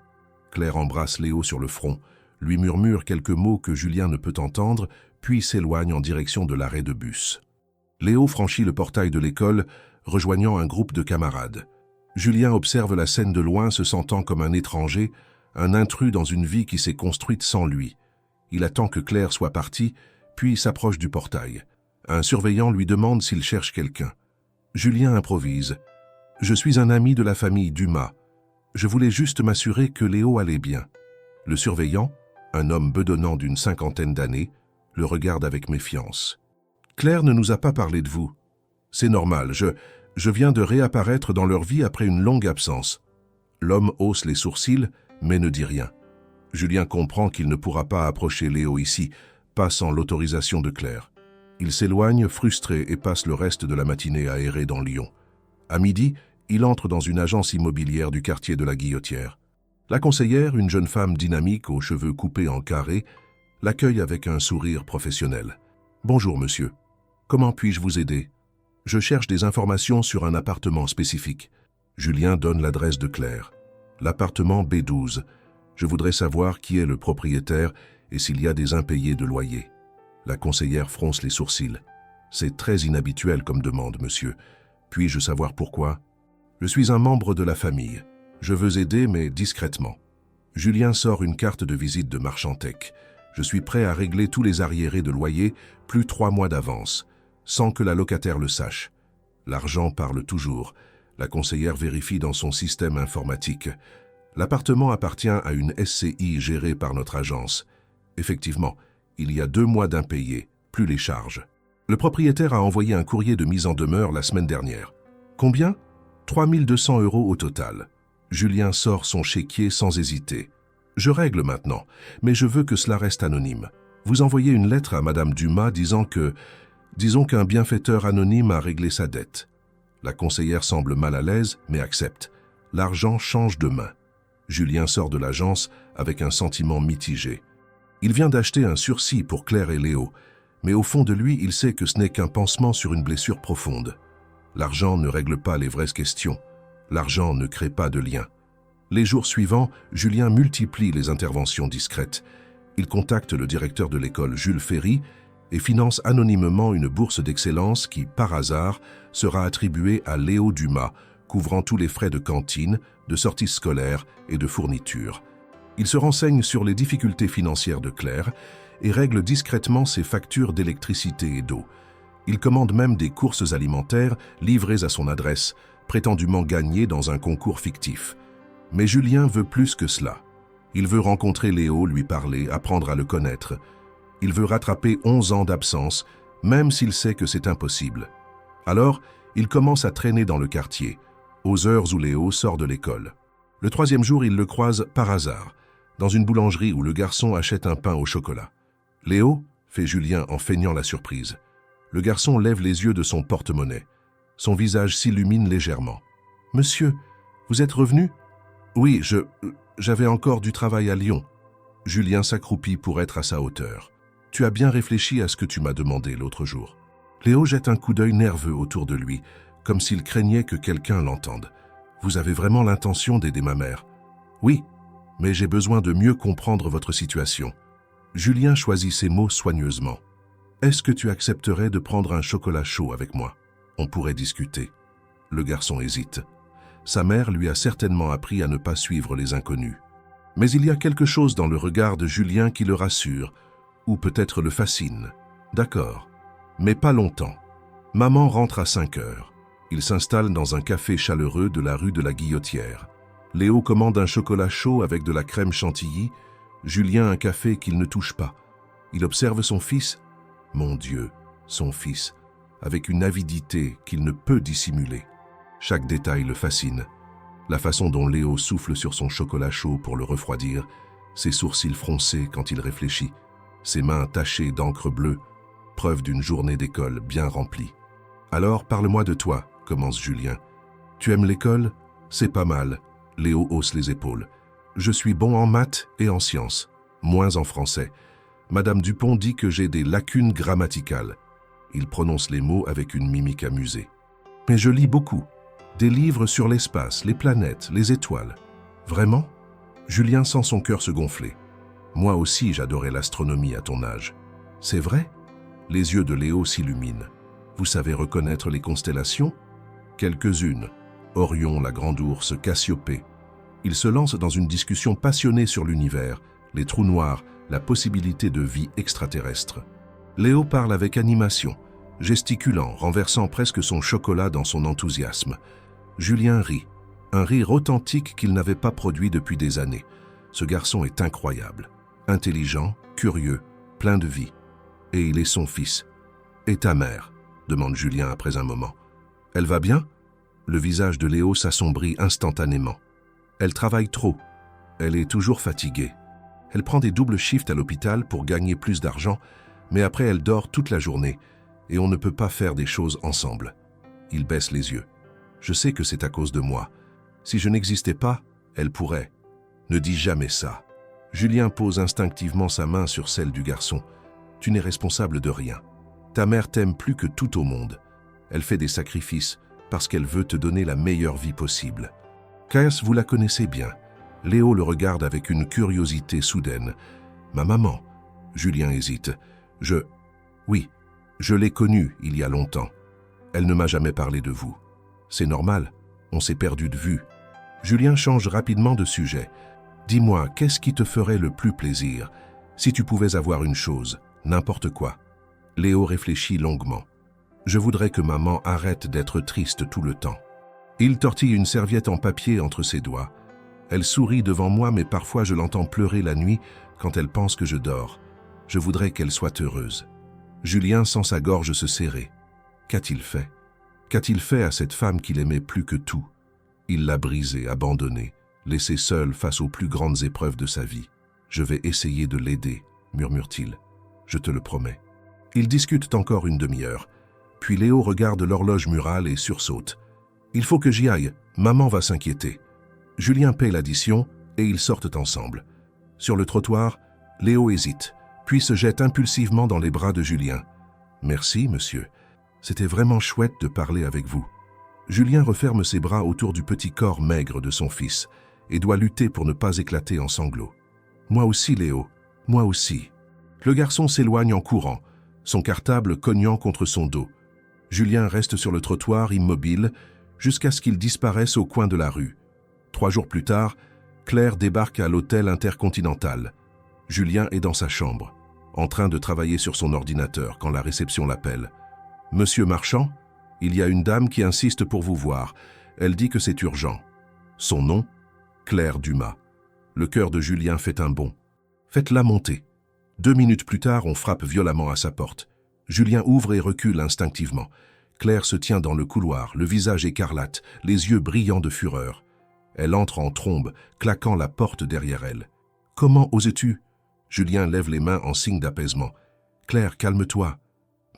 Claire embrasse Léo sur le front, lui murmure quelques mots que Julien ne peut entendre, puis s'éloigne en direction de l'arrêt de bus. Léo franchit le portail de l'école, rejoignant un groupe de camarades. Julien observe la scène de loin, se sentant comme un étranger, un intrus dans une vie qui s'est construite sans lui. Il attend que Claire soit partie, puis s'approche du portail. Un surveillant lui demande s'il cherche quelqu'un. Julien improvise. « Je suis un ami de la famille Dumas. Je voulais juste m'assurer que Léo allait bien. » Le surveillant, un homme bedonnant d'une 50aine d'années, le regarde avec méfiance. « Claire ne nous a pas parlé de vous. C'est normal, je viens de réapparaître dans leur vie après une longue absence. » L'homme hausse les sourcils, mais ne dit rien. Julien comprend qu'il ne pourra pas approcher Léo ici, pas sans l'autorisation de Claire. Il s'éloigne, frustré, et passe le reste de la matinée à errer dans Lyon. À midi, il entre dans une agence immobilière du quartier de la Guillotière. La conseillère, une jeune femme dynamique aux cheveux coupés en carré, l'accueille avec un sourire professionnel. « Bonjour, monsieur. Comment puis-je vous aider ? Je cherche des informations sur un appartement spécifique. » Julien donne l'adresse de Claire. « L'appartement B12. Je voudrais savoir qui est le propriétaire et s'il y a des impayés de loyer. » La conseillère fronce les sourcils. « C'est très inhabituel comme demande, monsieur. Puis-je savoir pourquoi ? » « Je suis un membre de la famille. Je veux aider, mais discrètement. » Julien sort une carte de visite de Marchantec. « Je suis prêt à régler tous les arriérés de loyer, plus 3 mois d'avance, sans que la locataire le sache. » L'argent parle toujours. La conseillère vérifie dans son système informatique. L'appartement appartient à une SCI gérée par notre agence. Effectivement, il y a 2 mois d'impayés, plus les charges. Le propriétaire a envoyé un courrier de mise en demeure la semaine dernière. Combien ? 3 200 € au total. Julien sort son chéquier sans hésiter. « Je règle maintenant, mais je veux que cela reste anonyme. Vous envoyez une lettre à Madame Dumas disant qu'un bienfaiteur anonyme a réglé sa dette. » La conseillère semble mal à l'aise, mais accepte. L'argent change de main. Julien sort de l'agence avec un sentiment mitigé. Il vient d'acheter un sursis pour Claire et Léo, mais au fond de lui, il sait que ce n'est qu'un pansement sur une blessure profonde. L'argent ne règle pas les vraies questions. L'argent ne crée pas de lien. Les jours suivants, Julien multiplie les interventions discrètes. Il contacte le directeur de l'école Jules Ferry et finance anonymement une bourse d'excellence qui, par hasard, sera attribuée à Léo Dumas, couvrant tous les frais de cantine, de sorties scolaires et de fournitures. Il se renseigne sur les difficultés financières de Claire et règle discrètement ses factures d'électricité et d'eau. Il commande même des courses alimentaires livrées à son adresse, prétendument gagnées dans un concours fictif. Mais Julien veut plus que cela. Il veut rencontrer Léo, lui parler, apprendre à le connaître. Il veut rattraper 11 ans d'absence, même s'il sait que c'est impossible. Alors, il commence à traîner dans le quartier, aux heures où Léo sort de l'école. Le 3e jour, il le croise par hasard, dans une boulangerie où le garçon achète un pain au chocolat. « Léo ?» fait Julien en feignant la surprise. Le garçon lève les yeux de son porte-monnaie. Son visage s'illumine légèrement. « Monsieur, vous êtes revenu ?»« Oui, j'avais encore du travail à Lyon. » Julien s'accroupit pour être à sa hauteur. « Tu as bien réfléchi à ce que tu m'as demandé l'autre jour. » Léo jette un coup d'œil nerveux autour de lui, comme s'il craignait que quelqu'un l'entende. « Vous avez vraiment l'intention d'aider ma mère ?»« Oui, mais j'ai besoin de mieux comprendre votre situation. » Julien choisit ses mots soigneusement. « Est-ce que tu accepterais de prendre un chocolat chaud avec moi? On pourrait discuter. » Le garçon hésite. Sa mère lui a certainement appris à ne pas suivre les inconnus. Mais il y a quelque chose dans le regard de Julien qui le rassure, ou peut-être le fascine. D'accord, mais pas longtemps. Maman rentre à 5 heures. Il s'installe dans un café chaleureux de la rue de la Guillotière. Léo commande un chocolat chaud avec de la crème chantilly, Julien un café qu'il ne touche pas. Il observe son fils, mon Dieu, son fils, avec une avidité qu'il ne peut dissimuler. Chaque détail le fascine. La façon dont Léo souffle sur son chocolat chaud pour le refroidir, ses sourcils froncés quand il réfléchit, ses mains tachées d'encre bleue, preuve d'une journée d'école bien remplie. « Alors, parle-moi de toi, » commence Julien. « Tu aimes l'école? C'est pas mal. » Léo hausse les épaules. « Je suis bon en maths et en sciences, moins en français. Madame Dupont dit que j'ai des lacunes grammaticales. » Il prononce les mots avec une mimique amusée. « Mais je lis beaucoup. Des livres sur l'espace, les planètes, les étoiles. » « Vraiment ?» Julien sent son cœur se gonfler. « Moi aussi, j'adorais l'astronomie à ton âge. »« C'est vrai ?» Les yeux de Léo s'illuminent. « Vous savez reconnaître les constellations ?»« Quelques-unes. Orion, la Grande Ourse, Cassiopée. » Il se lance dans une discussion passionnée sur l'univers, les trous noirs, la possibilité de vie extraterrestre. Léo parle avec animation, gesticulant, renversant presque son chocolat dans son enthousiasme. Julien rit, un rire authentique qu'il n'avait pas produit depuis des années. Ce garçon est incroyable, intelligent, curieux, plein de vie. Et il est son fils. « Et ta mère ?» demande Julien après un moment. « Elle va bien ?» Le visage de Léo s'assombrit instantanément. « Elle travaille trop. Elle est toujours fatiguée. Elle prend des doubles shifts à l'hôpital pour gagner plus d'argent, mais après elle dort toute la journée et on ne peut pas faire des choses ensemble. » Il baisse les yeux. « Je sais que c'est à cause de moi. Si je n'existais pas, elle pourrait. Ne dis jamais ça. » Julien pose instinctivement sa main sur celle du garçon. « Tu n'es responsable de rien. Ta mère t'aime plus que tout au monde. Elle fait des sacrifices parce qu'elle veut te donner la meilleure vie possible. » Cass, vous la connaissez bien. Léo le regarde avec une curiosité soudaine. « Ma maman ?» Julien hésite. « Oui, je l'ai connue il y a longtemps. Elle ne m'a jamais parlé de vous. C'est normal, on s'est perdu de vue. » Julien change rapidement de sujet. « Dis-moi, qu'est-ce qui te ferait le plus plaisir si tu pouvais avoir une chose, n'importe quoi ?» Léo réfléchit longuement. « Je voudrais que maman arrête d'être triste tout le temps. » Il tortille une serviette en papier entre ses doigts. Elle sourit devant moi, mais parfois je l'entends pleurer la nuit quand elle pense que je dors. Je voudrais qu'elle soit heureuse. Julien sent sa gorge se serrer. Qu'a-t-il fait? Qu'a-t-il fait à cette femme qu'il aimait plus que tout? Il l'a brisée, abandonnée, laissée seule face aux plus grandes épreuves de sa vie. « Je vais essayer de l'aider, » murmure-t-il. « Je te le promets. » Ils discutent encore une demi-heure. Puis Léo regarde l'horloge murale et sursaute. « Il faut que j'y aille, maman va s'inquiéter. » Julien paie l'addition et ils sortent ensemble. Sur le trottoir, Léo hésite, puis se jette impulsivement dans les bras de Julien. « Merci, monsieur. C'était vraiment chouette de parler avec vous. » Julien referme ses bras autour du petit corps maigre de son fils et doit lutter pour ne pas éclater en sanglots. « Moi aussi, Léo, moi aussi. » Le garçon s'éloigne en courant, son cartable cognant contre son dos. Julien reste sur le trottoir immobile jusqu'à ce qu'il disparaisse au coin de la rue. 3 jours plus tard, Claire débarque à l'hôtel Intercontinental. Julien est dans sa chambre, en train de travailler sur son ordinateur quand la réception l'appelle. « Monsieur Marchand, il y a une dame qui insiste pour vous voir. Elle dit que c'est urgent. » Son nom? Claire Dumas. Le cœur de Julien fait un bond. Faites-la monter. 2 minutes plus tard, on frappe violemment à sa porte. Julien ouvre et recule instinctivement. Claire se tient dans le couloir, le visage écarlate, les yeux brillants de fureur. Elle entre en trombe, claquant la porte derrière elle. « Comment osais-tu » Julien lève les mains en signe d'apaisement. « Claire, calme-toi. »«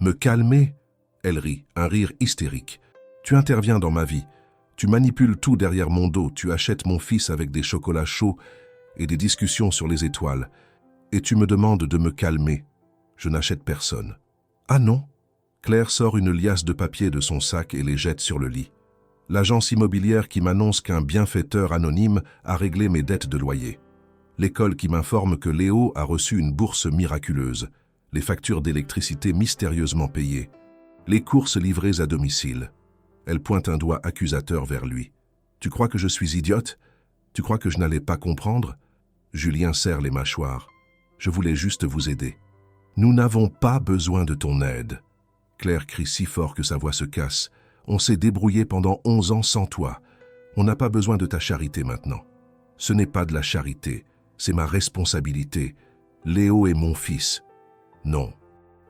Me calmer ?» Elle rit, un rire hystérique. « Tu interviens dans ma vie. Tu manipules tout derrière mon dos. Tu achètes mon fils avec des chocolats chauds et des discussions sur les étoiles. Et tu me demandes de me calmer. Je n'achète personne. »« Ah non ?» Claire sort une liasse de papier de son sac et les jette sur le lit. « L'agence immobilière qui m'annonce qu'un bienfaiteur anonyme a réglé mes dettes de loyer. L'école qui m'informe que Léo a reçu une bourse miraculeuse. Les factures d'électricité mystérieusement payées. Les courses livrées à domicile. » Elle pointe un doigt accusateur vers lui. « Tu crois que je suis idiote? Tu crois que je n'allais pas comprendre ?» Julien serre les mâchoires. « Je voulais juste vous aider. »« Nous n'avons pas besoin de ton aide. » Claire crie si fort que sa voix se casse. « On s'est débrouillé pendant 11 ans sans toi. On n'a pas besoin de ta charité maintenant. Ce n'est pas de la charité, c'est ma responsabilité. Léo est mon fils. » « Non. »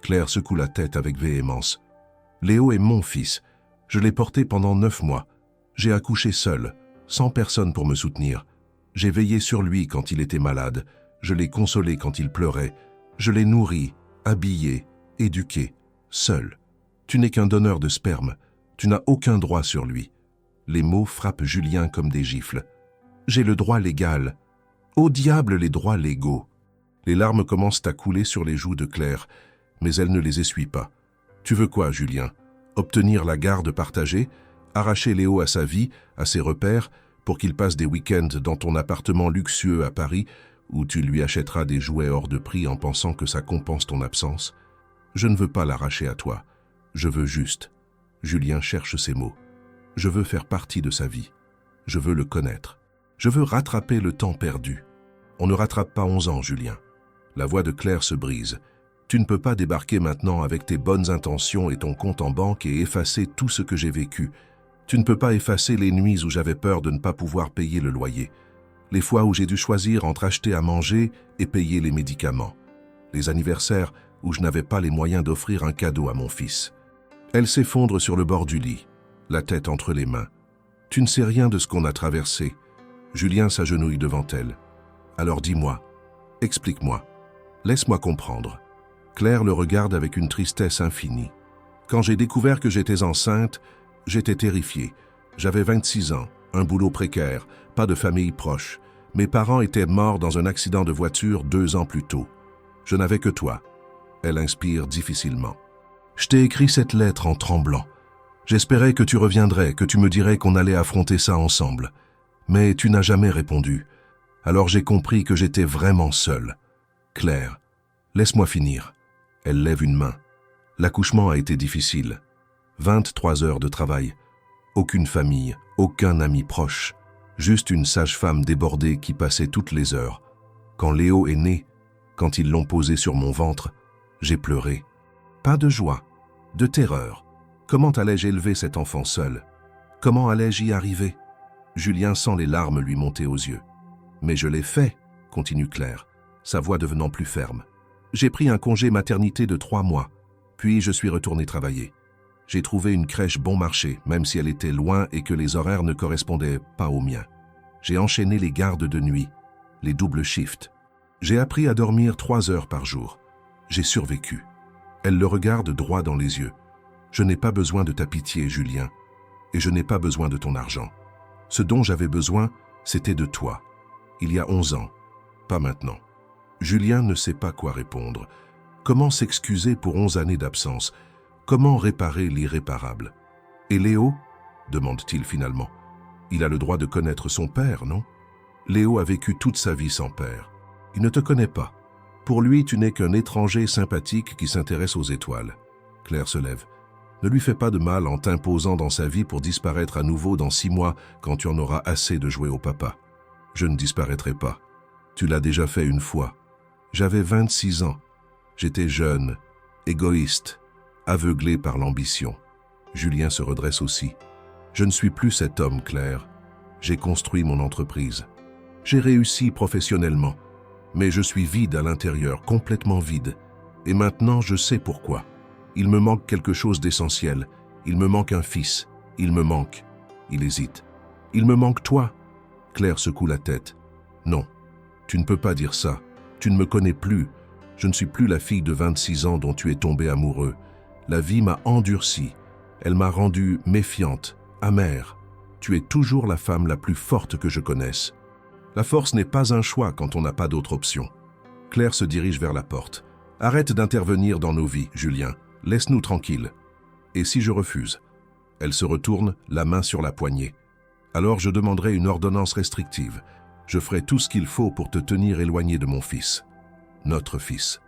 Claire secoue la tête avec véhémence. « Léo est mon fils. Je l'ai porté pendant 9 mois. J'ai accouché seul, sans personne pour me soutenir. J'ai veillé sur lui quand il était malade. Je l'ai consolé quand il pleurait. Je l'ai nourri, habillé, éduqué, seul. Tu n'es qu'un donneur de sperme. Tu n'as aucun droit sur lui. » Les mots frappent Julien comme des gifles. « J'ai le droit légal. Au diable les droits légaux. » Les larmes commencent à couler sur les joues de Claire, mais elle ne les essuie pas. « Tu veux quoi, Julien ? Obtenir la garde partagée, arracher Léo à sa vie, à ses repères, pour qu'il passe des week-ends dans ton appartement luxueux à Paris, où tu lui achèteras des jouets hors de prix en pensant que ça compense ton absence. Je ne veux pas l'arracher à toi. Je veux juste. » Julien cherche ses mots. « Je veux faire partie de sa vie. Je veux le connaître. Je veux rattraper le temps perdu. » On ne rattrape pas 11 ans, Julien. La voix de Claire se brise. Tu ne peux pas débarquer maintenant avec tes bonnes intentions et ton compte en banque et effacer tout ce que j'ai vécu. Tu ne peux pas effacer les nuits où j'avais peur de ne pas pouvoir payer le loyer. Les fois où j'ai dû choisir entre acheter à manger et payer les médicaments. Les anniversaires où je n'avais pas les moyens d'offrir un cadeau à mon fils. Elle s'effondre sur le bord du lit, la tête entre les mains. Tu ne sais rien de ce qu'on a traversé. Julien s'agenouille devant elle. Alors dis-moi, explique-moi. Laisse-moi comprendre. Claire le regarde avec une tristesse infinie. Quand j'ai découvert que j'étais enceinte, j'étais terrifiée. J'avais 26 ans, un boulot précaire, pas de famille proche. Mes parents étaient morts dans un accident de voiture 2 ans plus tôt. Je n'avais que toi. Elle inspire difficilement. Je t'ai écrit cette lettre en tremblant. J'espérais que tu reviendrais, que tu me dirais qu'on allait affronter ça ensemble. Mais tu n'as jamais répondu. Alors j'ai compris que j'étais vraiment seul. Claire, laisse-moi finir. Elle lève une main. L'accouchement a été difficile. 23 heures de travail. Aucune famille, aucun ami proche. Juste une sage-femme débordée qui passait toutes les heures. Quand Léo est né, quand ils l'ont posé sur mon ventre, j'ai pleuré. Pas de joie, de terreur. Comment allais-je élever cet enfant seul? Comment allais-je y arriver? Julien sent les larmes lui monter aux yeux. Mais je l'ai fait, continue Claire, sa voix devenant plus ferme. J'ai pris un congé maternité de 3 mois, puis je suis retourné travailler. J'ai trouvé une crèche bon marché, même si elle était loin et que les horaires ne correspondaient pas aux miens. J'ai enchaîné les gardes de nuit, les doubles shifts. J'ai appris à dormir 3 heures par jour. J'ai survécu. Elle le regarde droit dans les yeux. Je n'ai pas besoin de ta pitié, Julien, et je n'ai pas besoin de ton argent. Ce dont j'avais besoin, c'était de toi. Il y a 11 ans, pas maintenant. Julien ne sait pas quoi répondre. Comment s'excuser pour 11 années d'absence? Comment réparer l'irréparable? Et Léo? Demande-t-il finalement. Il a le droit de connaître son père, non? Léo a vécu toute sa vie sans père. Il ne te connaît pas. Pour lui, tu n'es qu'un étranger sympathique qui s'intéresse aux étoiles. Claire se lève. Ne lui fais pas de mal en t'imposant dans sa vie pour disparaître à nouveau dans 6 mois quand tu en auras assez de jouer au papa. Je ne disparaîtrai pas. Tu l'as déjà fait une fois. J'avais 26 ans. J'étais jeune, égoïste, aveuglé par l'ambition. Julien se redresse aussi. Je ne suis plus cet homme, Claire. J'ai construit mon entreprise. J'ai réussi professionnellement, mais je suis vide à l'intérieur, complètement vide. Et maintenant, je sais pourquoi. Il me manque quelque chose d'essentiel. Il me manque un fils. Il me manque. Il hésite. Il me manque toi. Claire secoue la tête. Non, tu ne peux pas dire ça. Tu ne me connais plus. Je ne suis plus la fille de 26 ans dont tu es tombé amoureux. La vie m'a endurci. Elle m'a rendue méfiante, amère. Tu es toujours la femme la plus forte que je connaisse. La force n'est pas un choix quand on n'a pas d'autre option. Claire se dirige vers la porte. Arrête d'intervenir dans nos vies, Julien. Laisse-nous tranquilles. Et si je refuse? Elle se retourne, la main sur la poignée. Alors je demanderai une ordonnance restrictive. Je ferai tout ce qu'il faut pour te tenir éloigné de mon fils. Notre fils.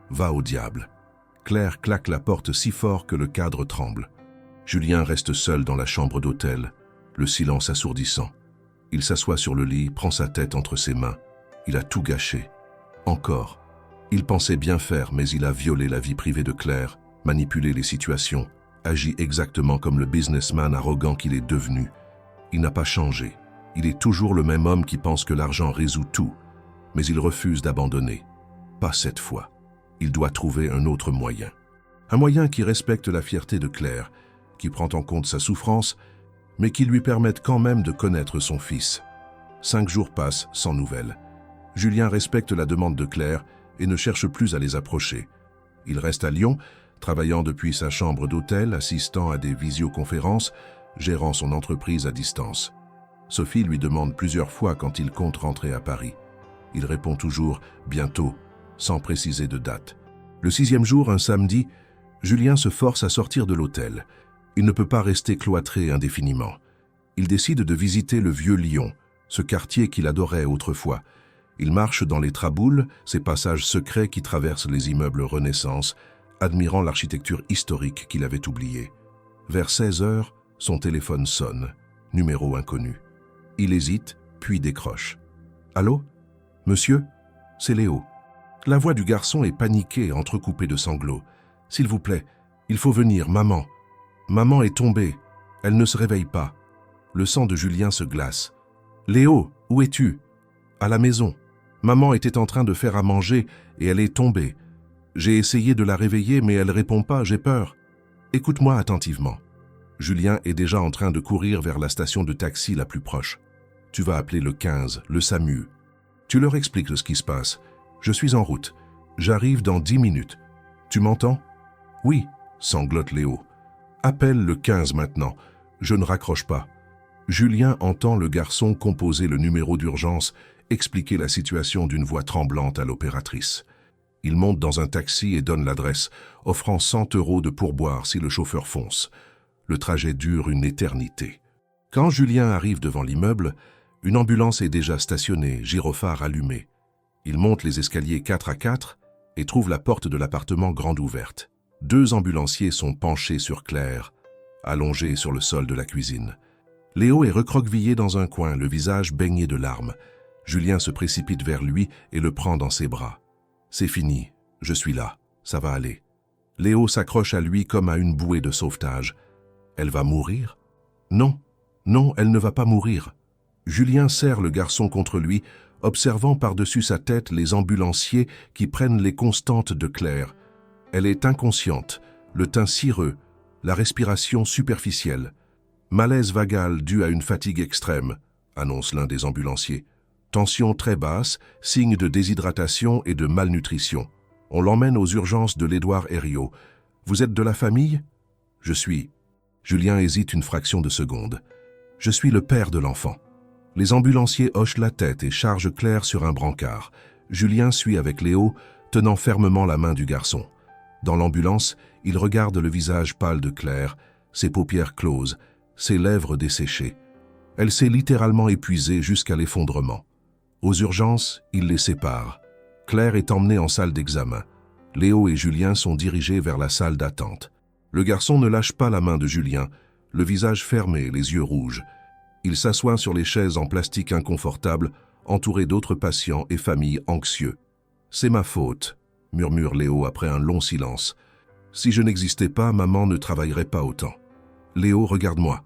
Va au diable. Claire claque la porte si fort que le cadre tremble. Julien reste seul dans la chambre d'hôtel, le silence assourdissant. Il s'assoit sur le lit, prend sa tête entre ses mains. Il a tout gâché. Encore. Il pensait bien faire, mais il a violé la vie privée de Claire, manipulé les situations, agi exactement comme le businessman arrogant qu'il est devenu. Il n'a pas changé. Il est toujours le même homme qui pense que l'argent résout tout, mais il refuse d'abandonner. Pas cette fois. Il doit trouver un autre moyen. Un moyen qui respecte la fierté de Claire, qui prend en compte sa souffrance, mais qui lui permette quand même de connaître son fils. 5 jours passent sans nouvelles. Julien respecte la demande de Claire et ne cherche plus à les approcher. Il reste à Lyon, travaillant depuis sa chambre d'hôtel, assistant à des visioconférences, gérant son entreprise à distance. Sophie lui demande plusieurs fois quand il compte rentrer à Paris. Il répond toujours « bientôt », sans préciser de date. Le 6e jour, un samedi, Julien se force à sortir de l'hôtel. Il ne peut pas rester cloîtré indéfiniment. Il décide de visiter le vieux Lyon, ce quartier qu'il adorait autrefois. Il marche dans les traboules, ces passages secrets qui traversent les immeubles Renaissance, admirant l'architecture historique qu'il avait oubliée. Vers 16 heures, son téléphone sonne, numéro inconnu. Il hésite, puis décroche. « Allô? Monsieur? C'est Léo. » La voix du garçon est paniquée, entrecoupée de sanglots. « S'il vous plaît, il faut venir, maman. Maman est tombée. Elle ne se réveille pas. » Le sang de Julien se glace. « Léo, où es-tu? » « À la maison. Maman était en train de faire à manger et elle est tombée. J'ai essayé de la réveiller, mais elle répond pas, j'ai peur. Écoute-moi attentivement. » Julien est déjà en train de courir vers la station de taxi la plus proche. Tu vas appeler le 15, le SAMU. Tu leur expliques ce qui se passe. Je suis en route. J'arrive dans 10 minutes. Tu m'entends? Oui, sanglote Léo. Appelle le 15 maintenant. Je ne raccroche pas. Julien entend le garçon composer le numéro d'urgence, expliquer la situation d'une voix tremblante à l'opératrice. Il monte dans un taxi et donne l'adresse, offrant 100 € de pourboire si le chauffeur fonce. Le trajet dure une éternité. Quand Julien arrive devant l'immeuble, une ambulance est déjà stationnée, gyrophare allumé. Il monte les escaliers 4 à 4 et trouve la porte de l'appartement grande ouverte. 2 ambulanciers sont penchés sur Claire, allongés sur le sol de la cuisine. Léo est recroquevillé dans un coin, le visage baigné de larmes. Julien se précipite vers lui et le prend dans ses bras. « C'est fini, je suis là, ça va aller. » Léo s'accroche à lui comme à une bouée de sauvetage. « Elle va mourir? » « Non, non, elle ne va pas mourir. » Julien serre le garçon contre lui, observant par-dessus sa tête les ambulanciers qui prennent les constantes de Claire. Elle est inconsciente, le teint cireux, la respiration superficielle. Malaise vagal dû à une fatigue extrême, annonce l'un des ambulanciers. Tension très basse, signe de déshydratation et de malnutrition. On l'emmène aux urgences de l'Édouard Herriot. Vous êtes de la famille? Je suis. Julien hésite une fraction de seconde. Je suis le père de l'enfant. Les ambulanciers hochent la tête et chargent Claire sur un brancard. Julien suit avec Léo, tenant fermement la main du garçon. Dans l'ambulance, il regarde le visage pâle de Claire, ses paupières closes, ses lèvres desséchées. Elle s'est littéralement épuisée jusqu'à l'effondrement. Aux urgences, il les sépare. Claire est emmenée en salle d'examen. Léo et Julien sont dirigés vers la salle d'attente. Le garçon ne lâche pas la main de Julien, le visage fermé, les yeux rouges. Il s'assoit sur les chaises en plastique inconfortable, entouré d'autres patients et familles anxieux. « C'est ma faute », murmure Léo après un long silence. « Si je n'existais pas, maman ne travaillerait pas autant. » « Léo, regarde-moi. »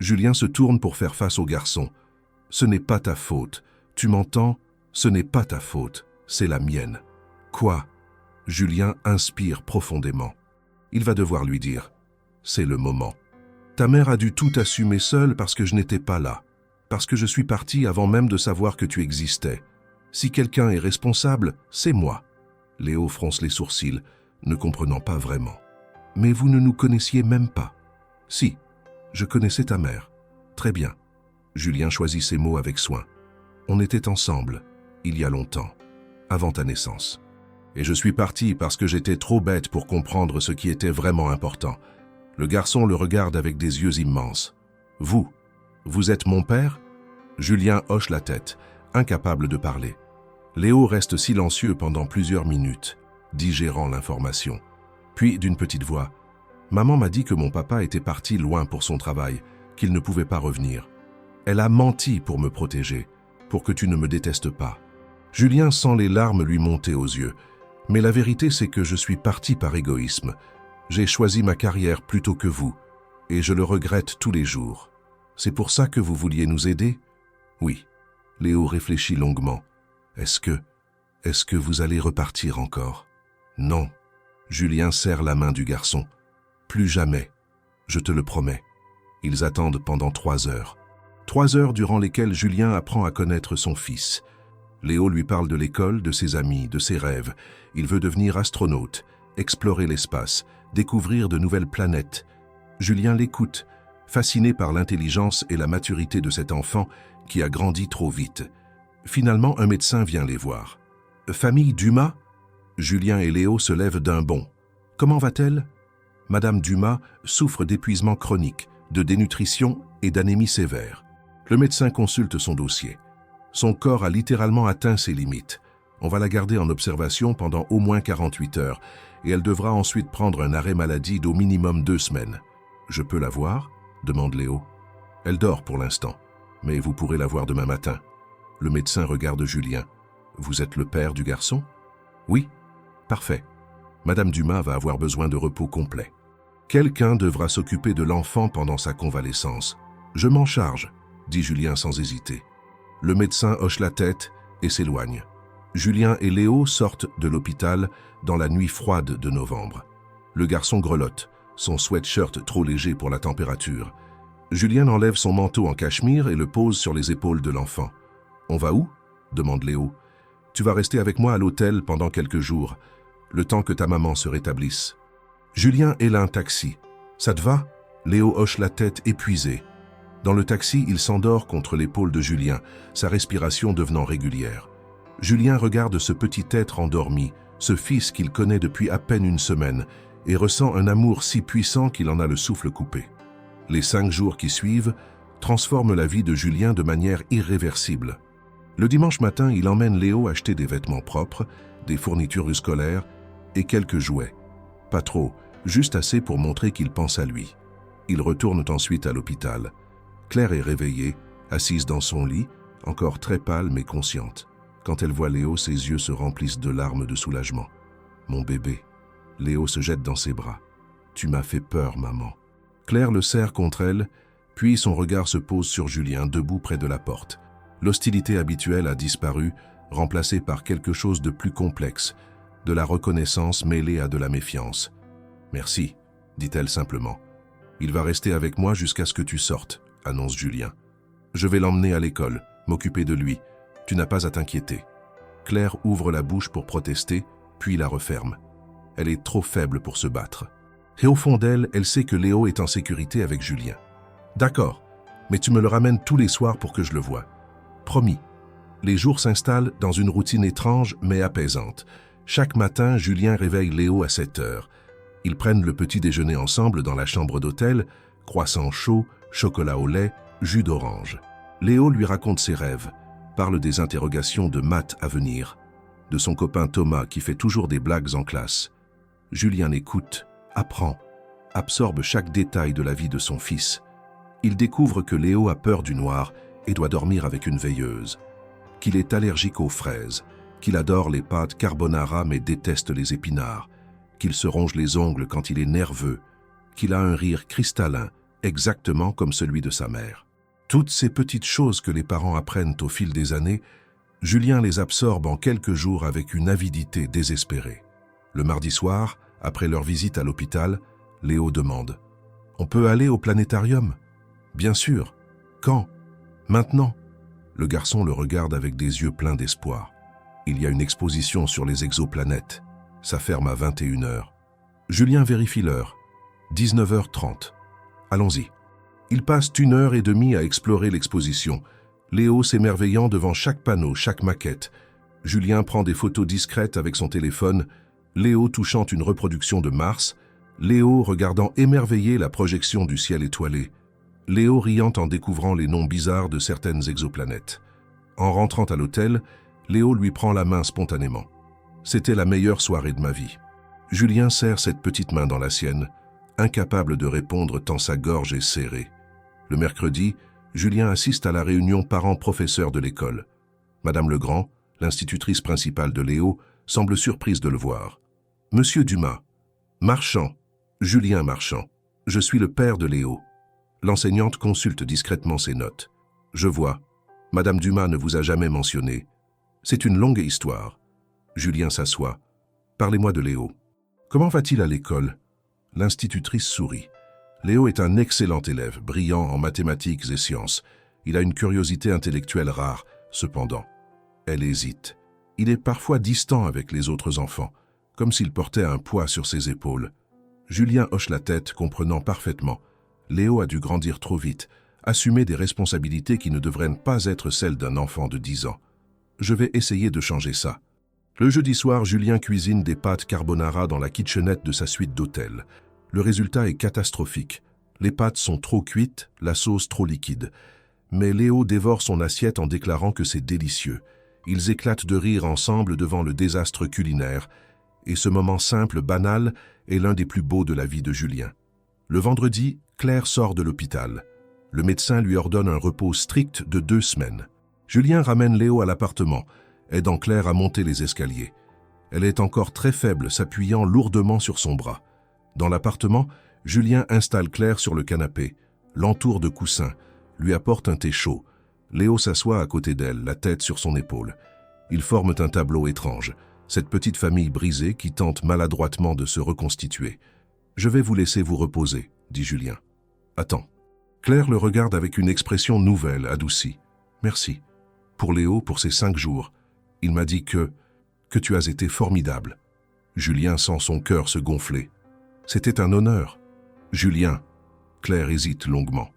Julien se tourne pour faire face au garçon. « Ce n'est pas ta faute. Tu m'entends? Ce n'est pas ta faute, c'est la mienne. Quoi? Julien inspire profondément. Il va devoir lui dire. C'est le moment. Ta mère a dû tout assumer seule parce que je n'étais pas là. Parce que je suis parti avant même de savoir que tu existais. Si quelqu'un est responsable, c'est moi. Léo fronce les sourcils, ne comprenant pas vraiment. Mais vous ne nous connaissiez même pas. Si, je connaissais ta mère. Très bien. Julien choisit ses mots avec soin. On était ensemble, il y a longtemps, avant ta naissance. Et je suis parti parce que j'étais trop bête pour comprendre ce qui était vraiment important. Le garçon le regarde avec des yeux immenses. Vous êtes mon père? Julien hoche la tête, incapable de parler. Léo reste silencieux pendant plusieurs minutes, digérant l'information. Puis, d'une petite voix, « Maman m'a dit que mon papa était parti loin pour son travail, qu'il ne pouvait pas revenir. Elle a menti pour me protéger, pour que tu ne me détestes pas. » Julien sent les larmes lui monter aux yeux. Mais la vérité, c'est que je suis parti par égoïsme. J'ai choisi ma carrière plutôt que vous, et je le regrette tous les jours. C'est pour ça que vous vouliez nous aider? Oui. Léo réfléchit longuement. Est-ce que vous allez repartir encore? Non. Julien serre la main du garçon. Plus jamais. Je te le promets. Ils attendent pendant 3 heures. 3 heures durant lesquelles Julien apprend à connaître son fils. Léo lui parle de l'école, de ses amis, de ses rêves. Il veut devenir astronaute, explorer l'espace, découvrir de nouvelles planètes. Julien l'écoute, fasciné par l'intelligence et la maturité de cet enfant qui a grandi trop vite. Finalement, un médecin vient les voir. « Famille Dumas ?» Julien et Léo se lèvent d'un bond. « Comment va-t-elle » Madame Dumas souffre d'épuisement chronique, de dénutrition et d'anémie sévère. Le médecin consulte son dossier. Son corps a littéralement atteint ses limites. On va la garder en observation pendant au moins 48 heures et elle devra ensuite prendre un arrêt maladie d'au minimum 2 semaines. « Je peux la voir ?» demande Léo. « Elle dort pour l'instant, mais vous pourrez la voir demain matin. » Le médecin regarde Julien. « Vous êtes le père du garçon ?»« Oui. »« Parfait. Madame Dumas va avoir besoin de repos complet. Quelqu'un devra s'occuper de l'enfant pendant sa convalescence. Je m'en charge, » dit Julien sans hésiter. Le médecin hoche la tête et s'éloigne. Julien et Léo sortent de l'hôpital dans la nuit froide de novembre. Le garçon grelotte, son sweatshirt trop léger pour la température. Julien enlève son manteau en cachemire et le pose sur les épaules de l'enfant. « On va où ?» demande Léo. « Tu vas rester avec moi à l'hôtel pendant quelques jours, le temps que ta maman se rétablisse. » Julien héla un taxi. « Ça te va ?» Léo hoche la tête épuisé. Dans le taxi, il s'endort contre l'épaule de Julien, sa respiration devenant régulière. Julien regarde ce petit être endormi, ce fils qu'il connaît depuis à peine 1 semaine, et ressent un amour si puissant qu'il en a le souffle coupé. Les 5 jours qui suivent transforment la vie de Julien de manière irréversible. Le dimanche matin, il emmène Léo acheter des vêtements propres, des fournitures scolaires et quelques jouets. Pas trop, juste assez pour montrer qu'il pense à lui. Ils retournent ensuite à l'hôpital. Claire est réveillée, assise dans son lit, encore très pâle mais consciente. Quand elle voit Léo, ses yeux se remplissent de larmes de soulagement. « Mon bébé !» Léo se jette dans ses bras. « Tu m'as fait peur, maman. » Claire le serre contre elle, puis son regard se pose sur Julien, debout près de la porte. L'hostilité habituelle a disparu, remplacée par quelque chose de plus complexe, de la reconnaissance mêlée à de la méfiance. « Merci, » dit-elle simplement. « Il va rester avec moi jusqu'à ce que tu sortes, » annonce Julien. « Je vais l'emmener à l'école, m'occuper de lui. Tu n'as pas à t'inquiéter. » Claire ouvre la bouche pour protester, puis la referme. Elle est trop faible pour se battre. Et au fond d'elle, elle sait que Léo est en sécurité avec Julien. « D'accord, mais tu me le ramènes tous les soirs pour que je le voie. » Promis. Les jours s'installent dans une routine étrange mais apaisante. Chaque matin, Julien réveille Léo à 7 heures. Ils prennent le petit déjeuner ensemble dans la chambre d'hôtel, croissant chaud, chocolat au lait, jus d'orange. Léo lui raconte ses rêves, parle des interrogations de maths à venir, de son copain Thomas qui fait toujours des blagues en classe. Julien écoute, apprend, absorbe chaque détail de la vie de son fils. Il découvre que Léo a peur du noir et doit dormir avec une veilleuse, qu'il est allergique aux fraises, qu'il adore les pâtes carbonara mais déteste les épinards, qu'il se ronge les ongles quand il est nerveux, qu'il a un rire cristallin, exactement comme celui de sa mère. Toutes ces petites choses que les parents apprennent au fil des années Julien les absorbe en quelques jours avec une avidité désespérée. Le mardi soir, après leur visite à l'hôpital, Léo demande « On peut aller au planétarium ?»« Bien sûr. Quand ? Maintenant ?» Le garçon le regarde avec des yeux pleins d'espoir. Il y a une exposition sur les exoplanètes. Ça ferme à 21h. Julien vérifie l'heure. 19h30. Allons-y. Ils passent 1h30 à explorer l'exposition. Léo s'émerveillant devant chaque panneau, chaque maquette. Julien prend des photos discrètes avec son téléphone. Léo touchant une reproduction de Mars. Léo regardant émerveillé la projection du ciel étoilé. Léo riant en découvrant les noms bizarres de certaines exoplanètes. En rentrant à l'hôtel, Léo lui prend la main spontanément. C'était la meilleure soirée de ma vie. Julien serre cette petite main dans la sienne, incapable de répondre tant sa gorge est serrée. Le mercredi, Julien assiste à la réunion parents-professeurs de l'école. Madame Legrand, l'institutrice principale de Léo, semble surprise de le voir. « Monsieur Dumas. »« Marchand. Julien Marchand. Je suis le père de Léo. » L'enseignante consulte discrètement ses notes. « Je vois. Madame Dumas ne vous a jamais mentionné. C'est une longue histoire. » Julien s'assoit. « Parlez-moi de Léo. Comment va-t-il à l'école ?» L'institutrice sourit. Léo est un excellent élève, brillant en mathématiques et sciences. Il a une curiosité intellectuelle rare, cependant. Elle hésite. Il est parfois distant avec les autres enfants, comme s'il portait un poids sur ses épaules. Julien hoche la tête, comprenant parfaitement. Léo a dû grandir trop vite, assumer des responsabilités qui ne devraient pas être celles d'un enfant de 10 ans. Je vais essayer de changer ça. Le jeudi soir, Julien cuisine des pâtes carbonara dans la kitchenette de sa suite d'hôtel. Le résultat est catastrophique. Les pâtes sont trop cuites, la sauce trop liquide. Mais Léo dévore son assiette en déclarant que c'est délicieux. Ils éclatent de rire ensemble devant le désastre culinaire. Et ce moment simple, banal, est l'un des plus beaux de la vie de Julien. Le vendredi, Claire sort de l'hôpital. Le médecin lui ordonne un repos strict de 2 semaines. Julien ramène Léo à l'appartement, aidant Claire à monter les escaliers. Elle est encore très faible, s'appuyant lourdement sur son bras. Dans l'appartement, Julien installe Claire sur le canapé, l'entoure de coussins, lui apporte un thé chaud. Léo s'assoit à côté d'elle, la tête sur son épaule. Ils forment un tableau étrange, cette petite famille brisée qui tente maladroitement de se reconstituer. « Je vais vous laisser vous reposer, » dit Julien. « Attends. » Claire le regarde avec une expression nouvelle, adoucie. « Merci. Pour Léo, pour ces 5 jours. Il m'a dit que tu as été formidable. » Julien sent son cœur se gonfler. C'était un honneur. Julien. Claire hésite longuement.